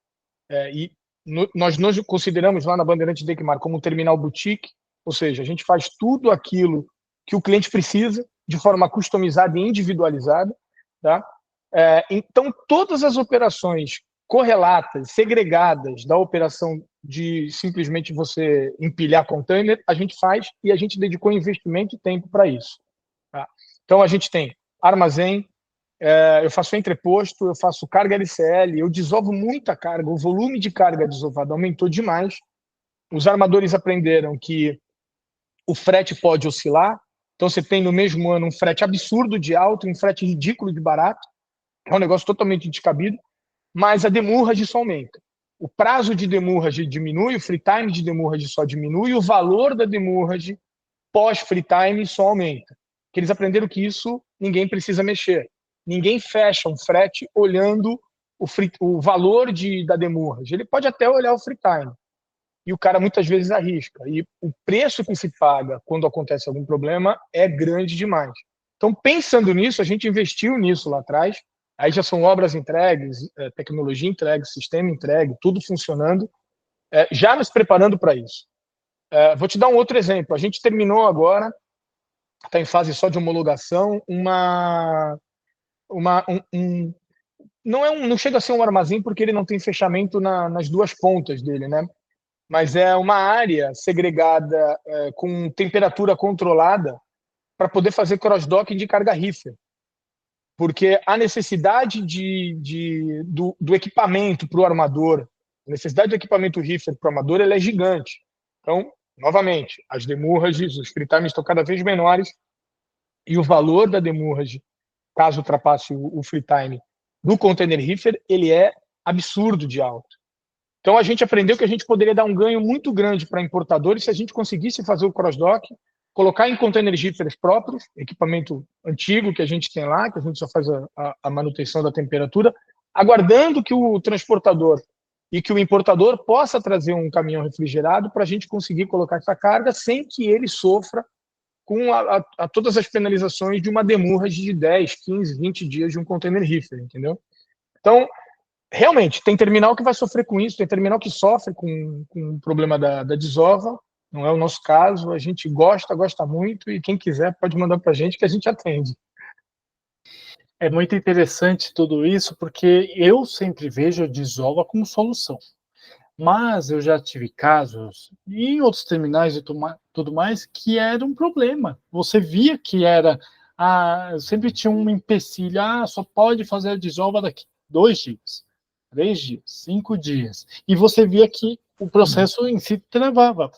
nós consideramos lá na Bandeirante de Equimar como um terminal boutique, ou seja, a gente faz tudo aquilo que o cliente precisa de forma customizada e individualizada. Tá? Então, todas as operações correlatas, segregadas da operação de simplesmente você empilhar container, a gente faz e a gente dedicou investimento e tempo para isso. Tá? Então, a gente tem armazém, eu faço entreposto, eu faço carga LCL, eu desovo muita carga, o volume de carga desovada aumentou demais. Os armadores aprenderam que o frete pode oscilar, então você tem no mesmo ano um frete absurdo de alto e um frete ridículo de barato, é um negócio totalmente descabido, mas a demurragem só aumenta. o prazo de demurrage diminui, o free time de demurrage só diminui, o valor da demurrage pós-free time só aumenta. Porque eles aprenderam que isso ninguém precisa mexer. Ninguém fecha um frete olhando o valor da demurrage. Ele pode até olhar o free time. E o cara muitas vezes arrisca. E o preço que se paga quando acontece algum problema é grande demais. Então, pensando nisso, a gente investiu nisso lá atrás. Aí já são obras entregues, tecnologia entregue, sistema entregue, tudo funcionando, já nos preparando para isso. Vou te dar um outro exemplo. A gente terminou agora, está em fase só de homologação, não chega a ser um armazém porque ele não tem fechamento nas duas pontas dele, né? Mas é uma área segregada com temperatura controlada para poder fazer cross-docking de carga reefer. Porque a necessidade do equipamento para o armador, a necessidade do equipamento reefer para o armador, ela é gigante. Então, novamente, as demurrages, os free times estão cada vez menores e o valor da demurrage, caso ultrapasse o free time do container reefer, ele é absurdo de alto. Então, a gente aprendeu que a gente poderia dar um ganho muito grande para importadores se a gente conseguisse fazer o cross-dock, colocar em container reefers próprios, equipamento antigo que a gente tem lá, que a gente só faz a manutenção da temperatura, aguardando que o transportador e que o importador possa trazer um caminhão refrigerado para a gente conseguir colocar essa carga sem que ele sofra com todas as penalizações de uma demurrage de 10, 15, 20 dias de um container reefer, entendeu? Então, realmente, tem terminal que vai sofrer com isso, tem terminal que sofre com o problema da desova, não é o nosso caso, a gente gosta muito, e quem quiser pode mandar para a gente que a gente atende. É muito interessante tudo isso, porque eu sempre vejo a desova como solução. Mas eu já tive casos, e em outros terminais e tudo mais, que era um problema. Você via que era, sempre tinha um empecilho, só pode fazer a desova daqui 2 dias, 3 dias, 5 dias. E você via que o processo em si travava.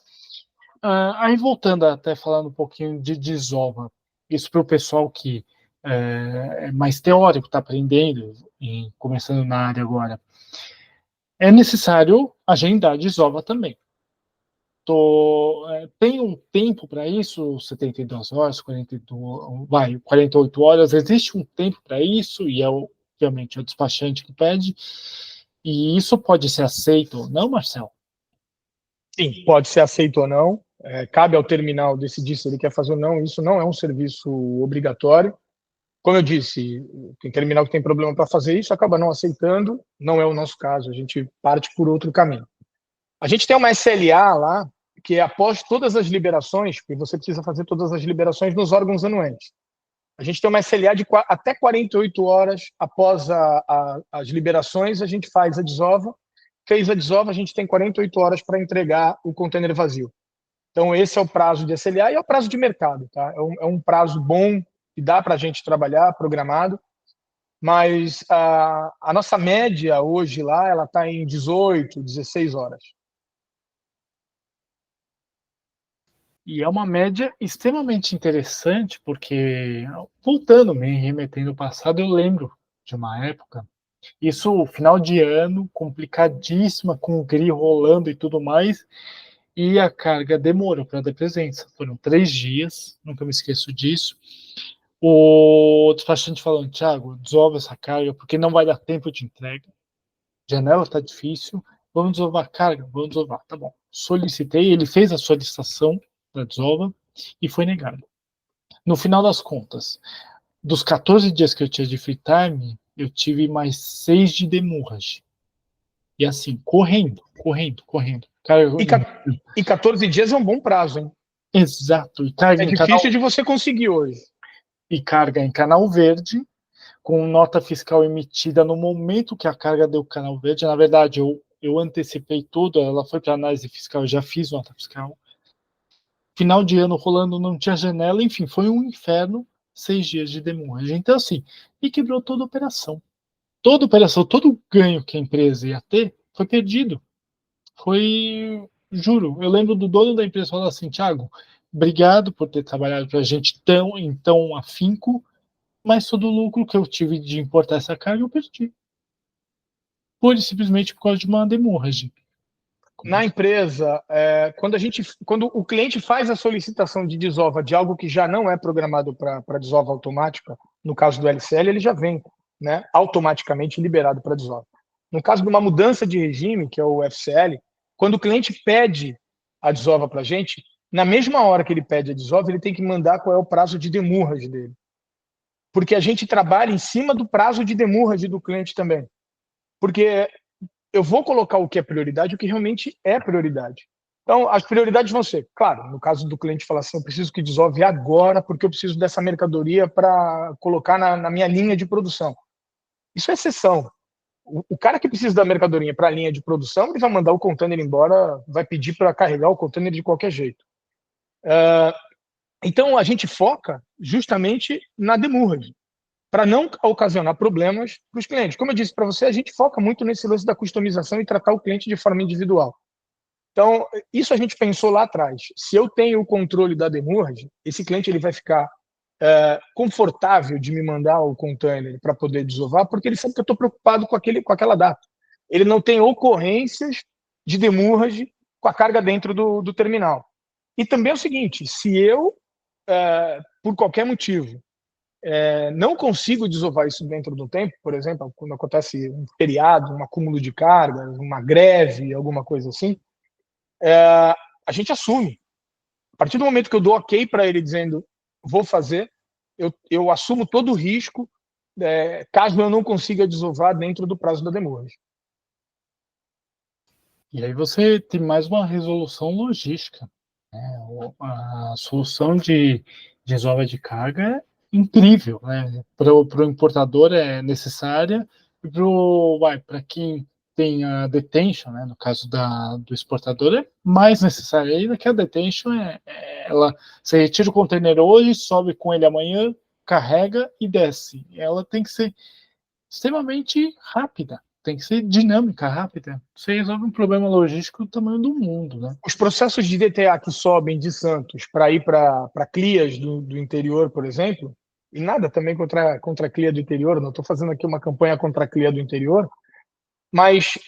Aí voltando até falando um pouquinho de desova, isso para o pessoal que é mais teórico, está aprendendo, começando na área agora, é necessário agendar desova também. Tem um tempo para isso, 72 horas, 48 horas, existe um tempo para isso, e obviamente, o despachante que pede, e isso pode ser aceito ou não, Marcelo? Sim, pode ser aceito ou não, cabe ao terminal decidir se ele quer fazer ou não, isso não é um serviço obrigatório. Como eu disse, tem terminal que tem problema para fazer isso, acaba não aceitando, não é o nosso caso, a gente parte por outro caminho. A gente tem uma SLA lá, que é após todas as liberações, porque você precisa fazer todas as liberações nos órgãos anuentes. A gente tem uma SLA de até 48 horas após as liberações, a gente faz a desova. Fez a desova, a gente tem 48 horas para entregar o container vazio. Então, esse é o prazo de SLA e é o prazo de mercado. Tá? É um prazo bom que dá para a gente trabalhar, programado, mas a nossa média hoje lá, ela está em 18, 16 horas. E é uma média extremamente interessante, porque, voltando, me remetendo ao passado, eu lembro de uma época, isso final de ano, complicadíssima, com o GRI rolando e tudo mais, e a carga demorou para dar presença. Foram 3 dias, nunca me esqueço disso. O despachante falando, Thiago, desolve essa carga, porque não vai dar tempo de entrega. Janela está difícil, vamos desovar a carga? Vamos desovar, tá bom. Solicitei, ele fez a solicitação da desova e foi negado. No final das contas, dos 14 dias que eu tinha de free time, eu tive mais 6 de demurrage. E assim, correndo. Cara, E 14 dias é um bom prazo, hein? exato. E carga É difícil de você conseguir hoje. E carga em canal verde, com nota fiscal emitida no momento que a carga deu canal verde. Na verdade, eu antecipei tudo, ela foi para análise fiscal, eu já fiz nota fiscal. Final de ano rolando, não tinha janela, enfim, foi um inferno, 6 dias de demurragem. Então, assim, e quebrou toda a operação. Toda a operação, todo o ganho que a empresa ia ter, foi perdido. Foi, juro, eu lembro do dono da empresa falando assim, Thiago, obrigado por ter trabalhado para a gente tão afinco, mas todo o lucro que eu tive de importar essa carga eu perdi. pura e simplesmente por causa de uma demurragem. Na empresa, quando o cliente faz a solicitação de desova de algo que já não é programado para desova automática, no caso do LCL, ele já vem, né, automaticamente liberado para desova. No caso de uma mudança de regime, que é o FCL, quando o cliente pede a desova para a gente, na mesma hora que ele pede a desova, ele tem que mandar qual é o prazo de demurrage dele. Porque a gente trabalha em cima do prazo de demurrage do cliente também. Porque eu vou colocar o que é prioridade, o que realmente é prioridade. Então, as prioridades vão ser, claro, no caso do cliente falar assim, eu preciso que desove agora, porque eu preciso dessa mercadoria para colocar na minha linha de produção. Isso é exceção. O cara que precisa da mercadoria para a linha de produção, ele vai mandar o container embora, vai pedir para carregar o container de qualquer jeito. Então, a gente foca justamente na demurrage, para não ocasionar problemas para os clientes. Como eu disse para você, a gente foca muito nesse lance da customização e tratar o cliente de forma individual. Então, isso a gente pensou lá atrás. Se eu tenho o controle da demurrage, esse cliente ele vai ficar confortável de me mandar o container para poder desovar, porque ele sabe que eu estou preocupado com aquela data. Ele não tem ocorrências de demurrage com a carga dentro do terminal. E também é o seguinte, se eu, por qualquer motivo, não consigo desovar isso dentro do tempo, por exemplo, quando acontece um feriado, um acúmulo de cargas, uma greve, alguma coisa assim, a gente assume. A partir do momento que eu dou ok para ele dizendo vou fazer, eu assumo todo o risco caso eu não consiga desovar dentro do prazo da demurrage. E aí você tem mais uma resolução logística, né? A solução de desova de carga é incrível, né? Para o importador é necessária e para quem tem a detention, né? No caso do exportador é mais necessária ainda, que a detention você retira o container hoje, sobe com ele amanhã, carrega e desce. Ela tem que ser extremamente rápida, tem que ser dinâmica, rápida. Você resolve um problema logístico do tamanho do mundo, né? Os processos de DTA que sobem de Santos para ir para CLIAs do interior, por exemplo, e nada também contra a CLIA do interior, não estou fazendo aqui uma campanha contra a CLIA do interior, mas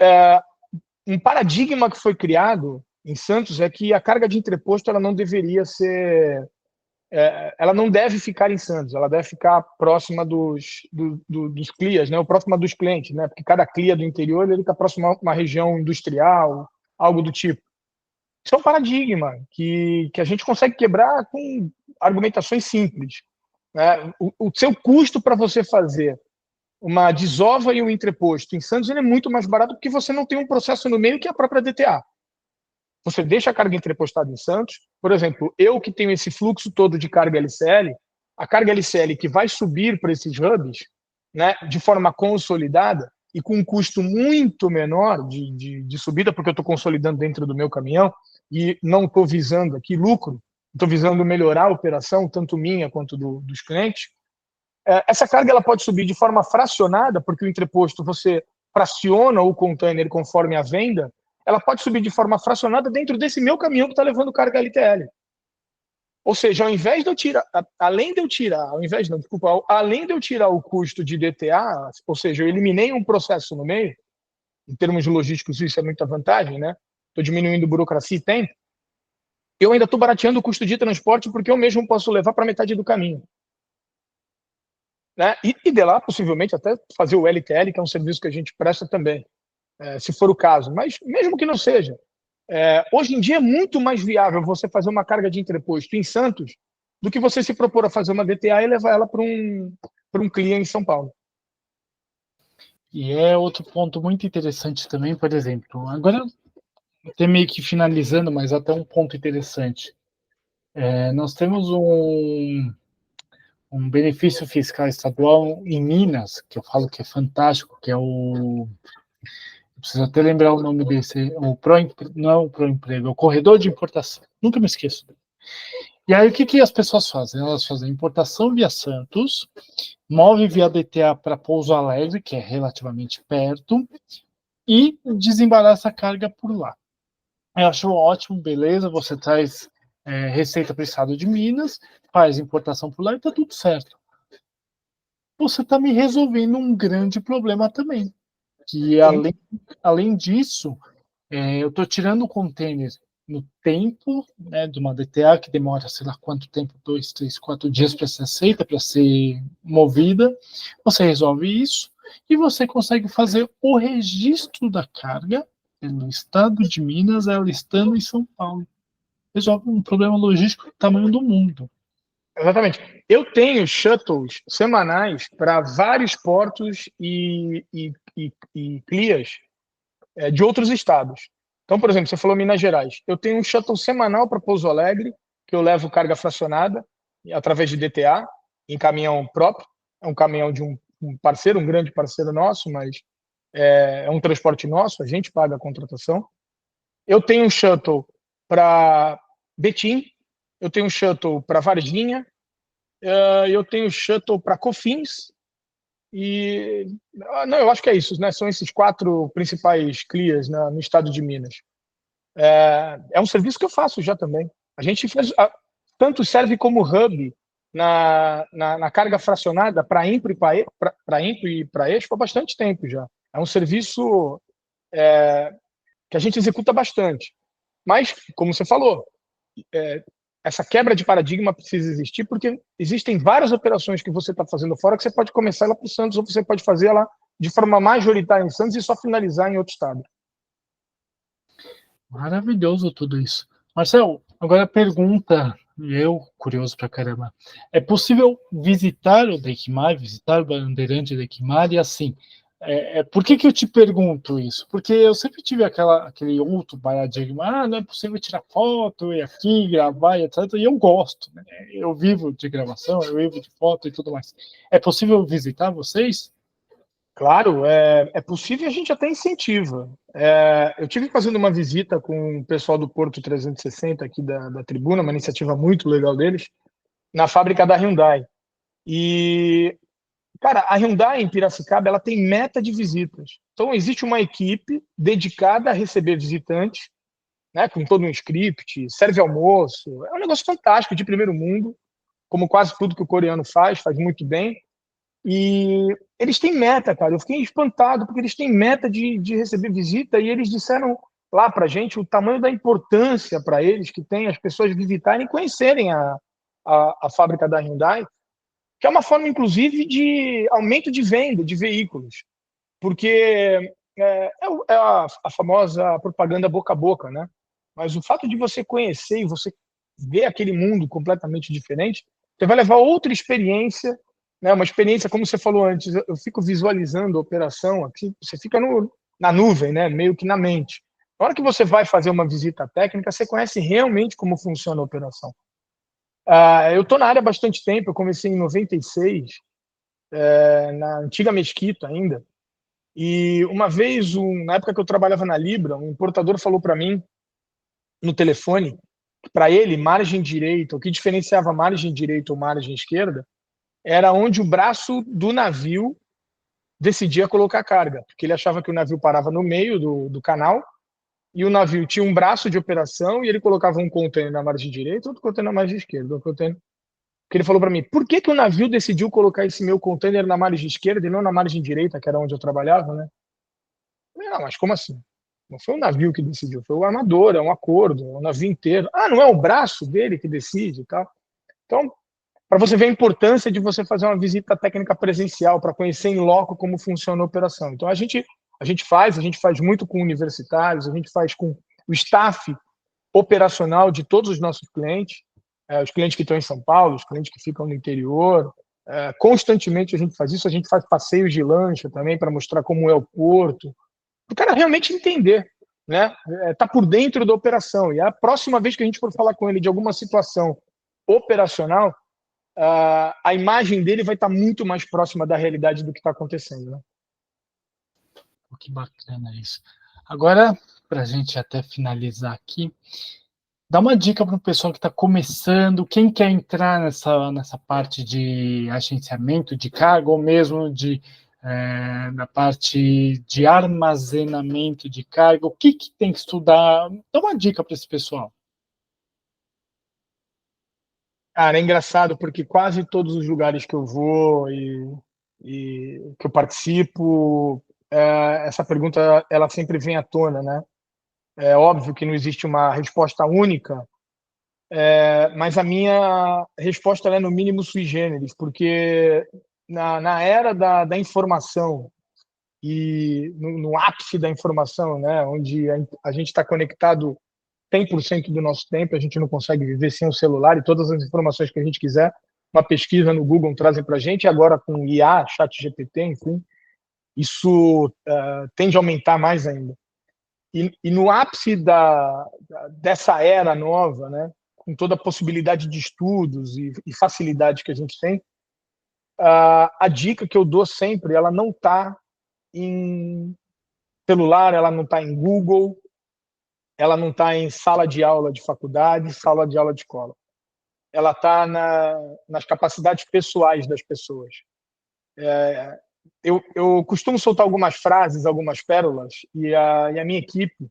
um paradigma que foi criado em Santos é que a carga de entreposto ela não deveria ser, ela não deve ficar em Santos, ela deve ficar próxima dos CLIAs, né, ou próxima dos clientes, né, porque cada CLIA do interior ele está próximo a uma região industrial, algo do tipo. Isso é um paradigma que a gente consegue quebrar com argumentações simples, né? O seu custo para você fazer uma desova e um entreposto em Santos ele é muito mais barato porque você não tem um processo no meio que é a própria DTA. Você deixa a carga entrepostada em Santos, por exemplo, eu que tenho esse fluxo todo de carga LCL, a carga LCL que vai subir para esses hubs, né, de forma consolidada e com um custo muito menor de subida, porque eu estou consolidando dentro do meu caminhão e não estou visando aqui lucro, estou visando melhorar a operação, tanto minha quanto dos clientes. Essa carga ela pode subir de forma fracionada, porque o entreposto você fraciona o container conforme a venda, ela pode subir de forma fracionada dentro desse meu caminhão que está levando carga LTL. Ou seja, ao invés de eu tirar, além de eu tirar, ao invés não, desculpa, além de eu tirar o custo de DTA, ou seja, eu eliminei um processo no meio, em termos logísticos isso é muita vantagem, né? Estou diminuindo burocracia e tempo. Eu ainda estou barateando o custo de transporte porque eu mesmo posso levar para metade do caminho. Né? E de lá, possivelmente, até fazer o LTL, que é um serviço que a gente presta também, se for o caso. Mas mesmo que não seja, hoje em dia é muito mais viável você fazer uma carga de entreposto em Santos do que você se propor a fazer uma DTA e levar ela para um cliente em São Paulo. E é outro ponto muito interessante também, por exemplo, agora até meio que finalizando, mas até um ponto interessante. Nós temos um benefício fiscal estadual em Minas, que eu falo que é fantástico, que é eu preciso até lembrar o nome desse, não é o Proemprego, é o Corredor de Importação. Nunca me esqueço. E aí, o que as pessoas fazem? Elas fazem importação via Santos, move via DTA para Pouso Alegre, que é relativamente perto, e desembaraça a carga por lá. Eu acho ótimo, beleza, você traz receita para o estado de Minas, faz importação por lá e está tudo certo. Você está me resolvendo um grande problema também. que além disso, eu estou tirando o container no tempo, né, de uma DTA que demora, sei lá quanto tempo, 2, 3, 4 dias para ser aceita, para ser movida. Você resolve isso e você consegue fazer o registro da carga pelo estado de Minas, ela estando em São Paulo. Resolve um problema logístico do tamanho do mundo. Exatamente. Eu tenho shuttles semanais para vários portos e CLIAs de outros estados. Então, por exemplo, você falou Minas Gerais. Eu tenho um shuttle semanal para Pouso Alegre, que eu levo carga fracionada através de DTA, em caminhão próprio. É um caminhão de um parceiro, um grande parceiro nosso, mas é um transporte nosso, a gente paga a contratação. Eu tenho um shuttle para Betim, eu tenho um shuttle para Varginha, eu tenho shuttle para Cofins e não, eu acho que é isso, né? São esses 4 principais CLIAs no estado de Minas. É um serviço que eu faço já também. A gente faz, tanto serve como hub na carga fracionada para Impro e para Eixo há bastante tempo já. É um serviço que a gente executa bastante. Mas, como você falou, essa quebra de paradigma precisa existir porque existem várias operações que você está fazendo fora que você pode começar ela para o Santos ou você pode fazer ela de forma majoritária em Santos e só finalizar em outro estado. Maravilhoso tudo isso. Marcel, agora a pergunta, eu curioso pra caramba. É possível visitar o Dequimar, visitar o Bandeirante Dequimar e assim, por que eu te pergunto isso? Porque eu sempre tive aquele outro paradigma, não é possível tirar foto e aqui, gravar e etc. E eu gosto, né? Eu vivo de gravação, eu vivo de foto e tudo mais. É possível visitar vocês? Claro, é possível e a gente até incentiva. Eu tive fazendo uma visita com o pessoal do Porto 360 aqui da Tribuna, uma iniciativa muito legal deles, na fábrica da Hyundai. E, cara, a Hyundai em Piracicaba, ela tem meta de visitas. Então, existe uma equipe dedicada a receber visitantes, né, com todo um script, serve almoço. É um negócio fantástico, de primeiro mundo, como quase tudo que o coreano faz muito bem. E eles têm meta, cara. Eu fiquei espantado, porque eles têm meta de receber visita e eles disseram lá pra gente o tamanho da importância para eles que tem as pessoas visitarem e conhecerem a fábrica da Hyundai, que é uma forma, inclusive, de aumento de venda de veículos. Porque a famosa propaganda boca a boca, né? Mas o fato de você conhecer e você ver aquele mundo completamente diferente, você vai levar outra experiência, né? Uma experiência, como você falou antes, eu fico visualizando a operação, aqui, você fica na nuvem, né? Meio que na mente. Na hora que você vai fazer uma visita técnica, você conhece realmente como funciona a operação. Eu estou na área há bastante tempo, eu comecei em 96, na antiga Mesquita ainda, e uma vez, na época que eu trabalhava na Libra, um importador falou para mim no telefone, para ele, margem direita, o que diferenciava margem direita ou margem esquerda, era onde o braço do navio decidia colocar carga, porque ele achava que o navio parava no meio do canal e o navio tinha um braço de operação e ele colocava um container na margem direita, outro container na margem esquerda, outro container. Porque ele falou para mim, por que o navio decidiu colocar esse meu container na margem esquerda e não na margem direita, que era onde eu trabalhava, né? Não, mas como assim? Não foi o navio que decidiu, foi o armador, é um acordo, é o navio inteiro. Ah, não é o braço dele que decide e tal. Então, para você ver a importância de você fazer uma visita técnica presencial, para conhecer em loco como funciona a operação. Então, a gente faz muito com universitários, a gente faz com o staff operacional de todos os nossos clientes, os clientes que estão em São Paulo, os clientes que ficam no interior. Constantemente a gente faz isso, a gente faz passeios de lancha também para mostrar como é o porto, o cara realmente entender, né? Tá por dentro da operação. E a próxima vez que a gente for falar com ele de alguma situação operacional, a imagem dele vai estar muito mais próxima da realidade do que está acontecendo, né? Pô, que bacana isso. Agora, para a gente até finalizar aqui, dá uma dica para o pessoal que está começando, quem quer entrar nessa parte de agenciamento de carga, ou mesmo na parte de armazenamento de carga, o que tem que estudar? Dá uma dica para esse pessoal. Cara, é engraçado porque quase todos os lugares que eu vou e que eu participo, essa pergunta ela sempre vem à tona, né? É óbvio que não existe uma resposta única, mas a minha resposta ela é no mínimo sui generis, porque na era da informação e no ápice da informação, né, onde a gente está conectado 100% do nosso tempo, a gente não consegue viver sem o celular e todas as informações que a gente quiser, uma pesquisa no Google trazem para a gente, e agora com IA, ChatGPT, enfim, isso tende a aumentar mais ainda. E no ápice dessa era nova, né, com toda a possibilidade de estudos e facilidade que a gente tem, a dica que eu dou sempre, ela não está em celular, ela não está em Google, ela não está em sala de aula de faculdade, sala de aula de escola. Ela está nas capacidades pessoais das pessoas. Eu costumo soltar algumas frases, algumas pérolas, e a minha equipe,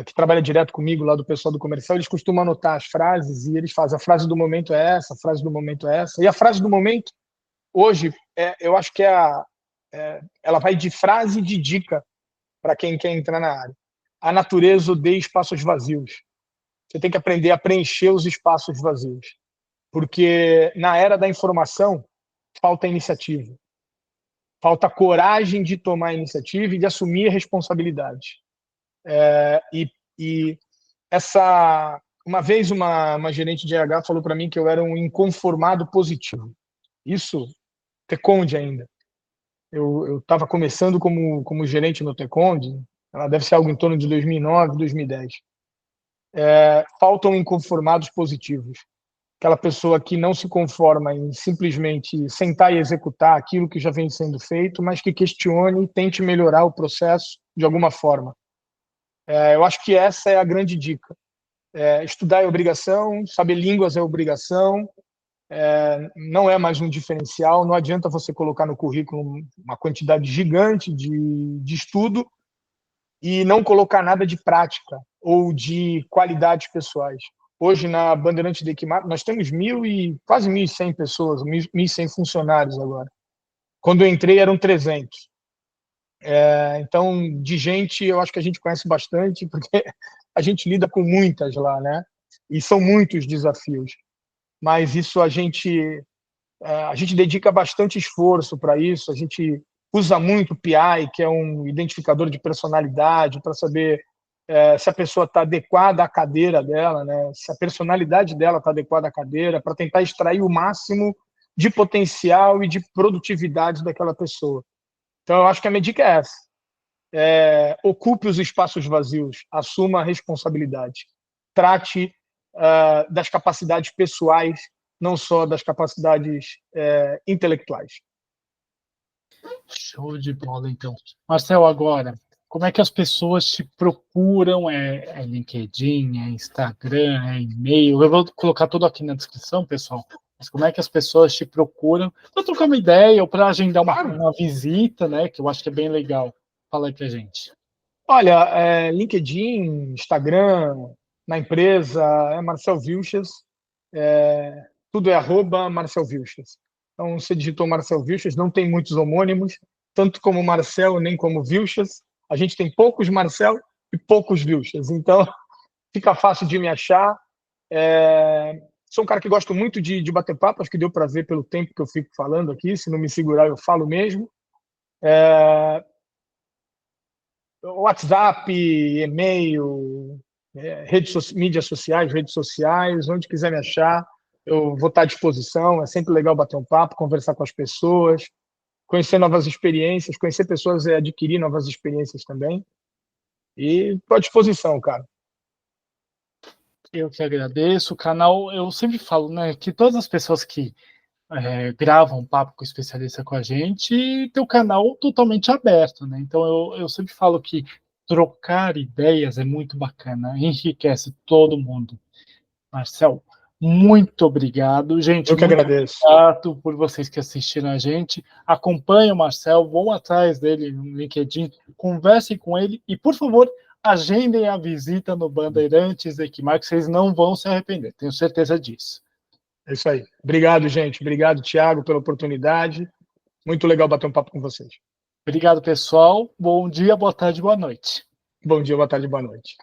que trabalha direto comigo lá do pessoal do comercial, eles costumam anotar as frases e eles fazem a frase do momento é essa, a frase do momento é essa. E a frase do momento, hoje, eu acho que ela vai de frase e de dica para quem quer entrar na área. A natureza odeia espaços vazios. Você tem que aprender a preencher os espaços vazios. Porque na era da informação, falta iniciativa. Falta coragem de tomar a iniciativa e de assumir a responsabilidade. E uma vez uma gerente de RH falou para mim que eu era um inconformado positivo. Isso, Teconde ainda. Eu estava começando como gerente no Teconde, ela deve ser algo em torno de 2009, 2010. Faltam inconformados positivos. Aquela pessoa que não se conforma em simplesmente sentar e executar aquilo que já vem sendo feito, mas que questione e tente melhorar o processo de alguma forma. Eu acho que essa é a grande dica. Estudar é obrigação, saber línguas é obrigação, não é mais um diferencial, não adianta você colocar no currículo uma quantidade gigante de estudo e não colocar nada de prática ou de qualidades pessoais. Hoje, na Bandeirante de Equimar, nós temos quase 1.100 pessoas, 1.100 funcionários agora. Quando eu entrei, eram 300. Então, de gente, eu acho que a gente conhece bastante, porque a gente lida com muitas lá, né? E são muitos desafios. Mas isso a gente dedica bastante esforço para isso, a gente usa muito o PI, que é um identificador de personalidade, para saber se a pessoa está adequada à cadeira dela, né? Se a personalidade dela está adequada à cadeira, para tentar extrair o máximo de potencial e de produtividade daquela pessoa. Então, eu acho que a minha dica é essa. Ocupe os espaços vazios, assuma a responsabilidade. Trate das capacidades pessoais, não só das capacidades intelectuais. Show de bola, então. Marcel, agora, como é que as pessoas te procuram? É LinkedIn, é Instagram, é e-mail? Eu vou colocar tudo aqui na descrição, pessoal. Mas como é que as pessoas te procuram para trocar uma ideia ou para agendar uma visita, né? Que eu acho que é bem legal. Fala aí pra gente. Olha, LinkedIn, Instagram, na empresa, é Marcel Vilches, tudo é @Marcel Vilches. Então, você digitou Marcel Vilches, não tem muitos homônimos, tanto como Marcel, nem como Vilches. A gente tem poucos Marcel e poucos Vilches, então fica fácil de me achar. Sou um cara que gosto muito de bater papo, acho que deu para ver pelo tempo que eu fico falando aqui, se não me segurar eu falo mesmo. WhatsApp, e-mail, mídias sociais, redes sociais, onde quiser me achar, eu vou estar à disposição. É sempre legal bater um papo, conversar com as pessoas, conhecer novas experiências, conhecer pessoas e adquirir novas experiências também. E estou à disposição, cara. Eu que agradeço. O canal, eu sempre falo, né, que todas as pessoas que gravam um papo com o especialista com a gente, tem o canal totalmente aberto, né? Então eu sempre falo que trocar ideias é muito bacana, enriquece todo mundo. Marcel, muito obrigado, gente. Eu que Muito agradeço. obrigado por vocês que assistiram a gente. Acompanhem o Marcel, vão atrás dele no LinkedIn, conversem com ele e, por favor, agendem a visita no Bandeirantes Equimar, que vocês não vão se arrepender, tenho certeza disso. É isso aí. Obrigado, gente. Obrigado, Thiago, pela oportunidade. Muito legal bater um papo com vocês. Obrigado, pessoal. Bom dia, boa tarde, boa noite. Bom dia, boa tarde, boa noite.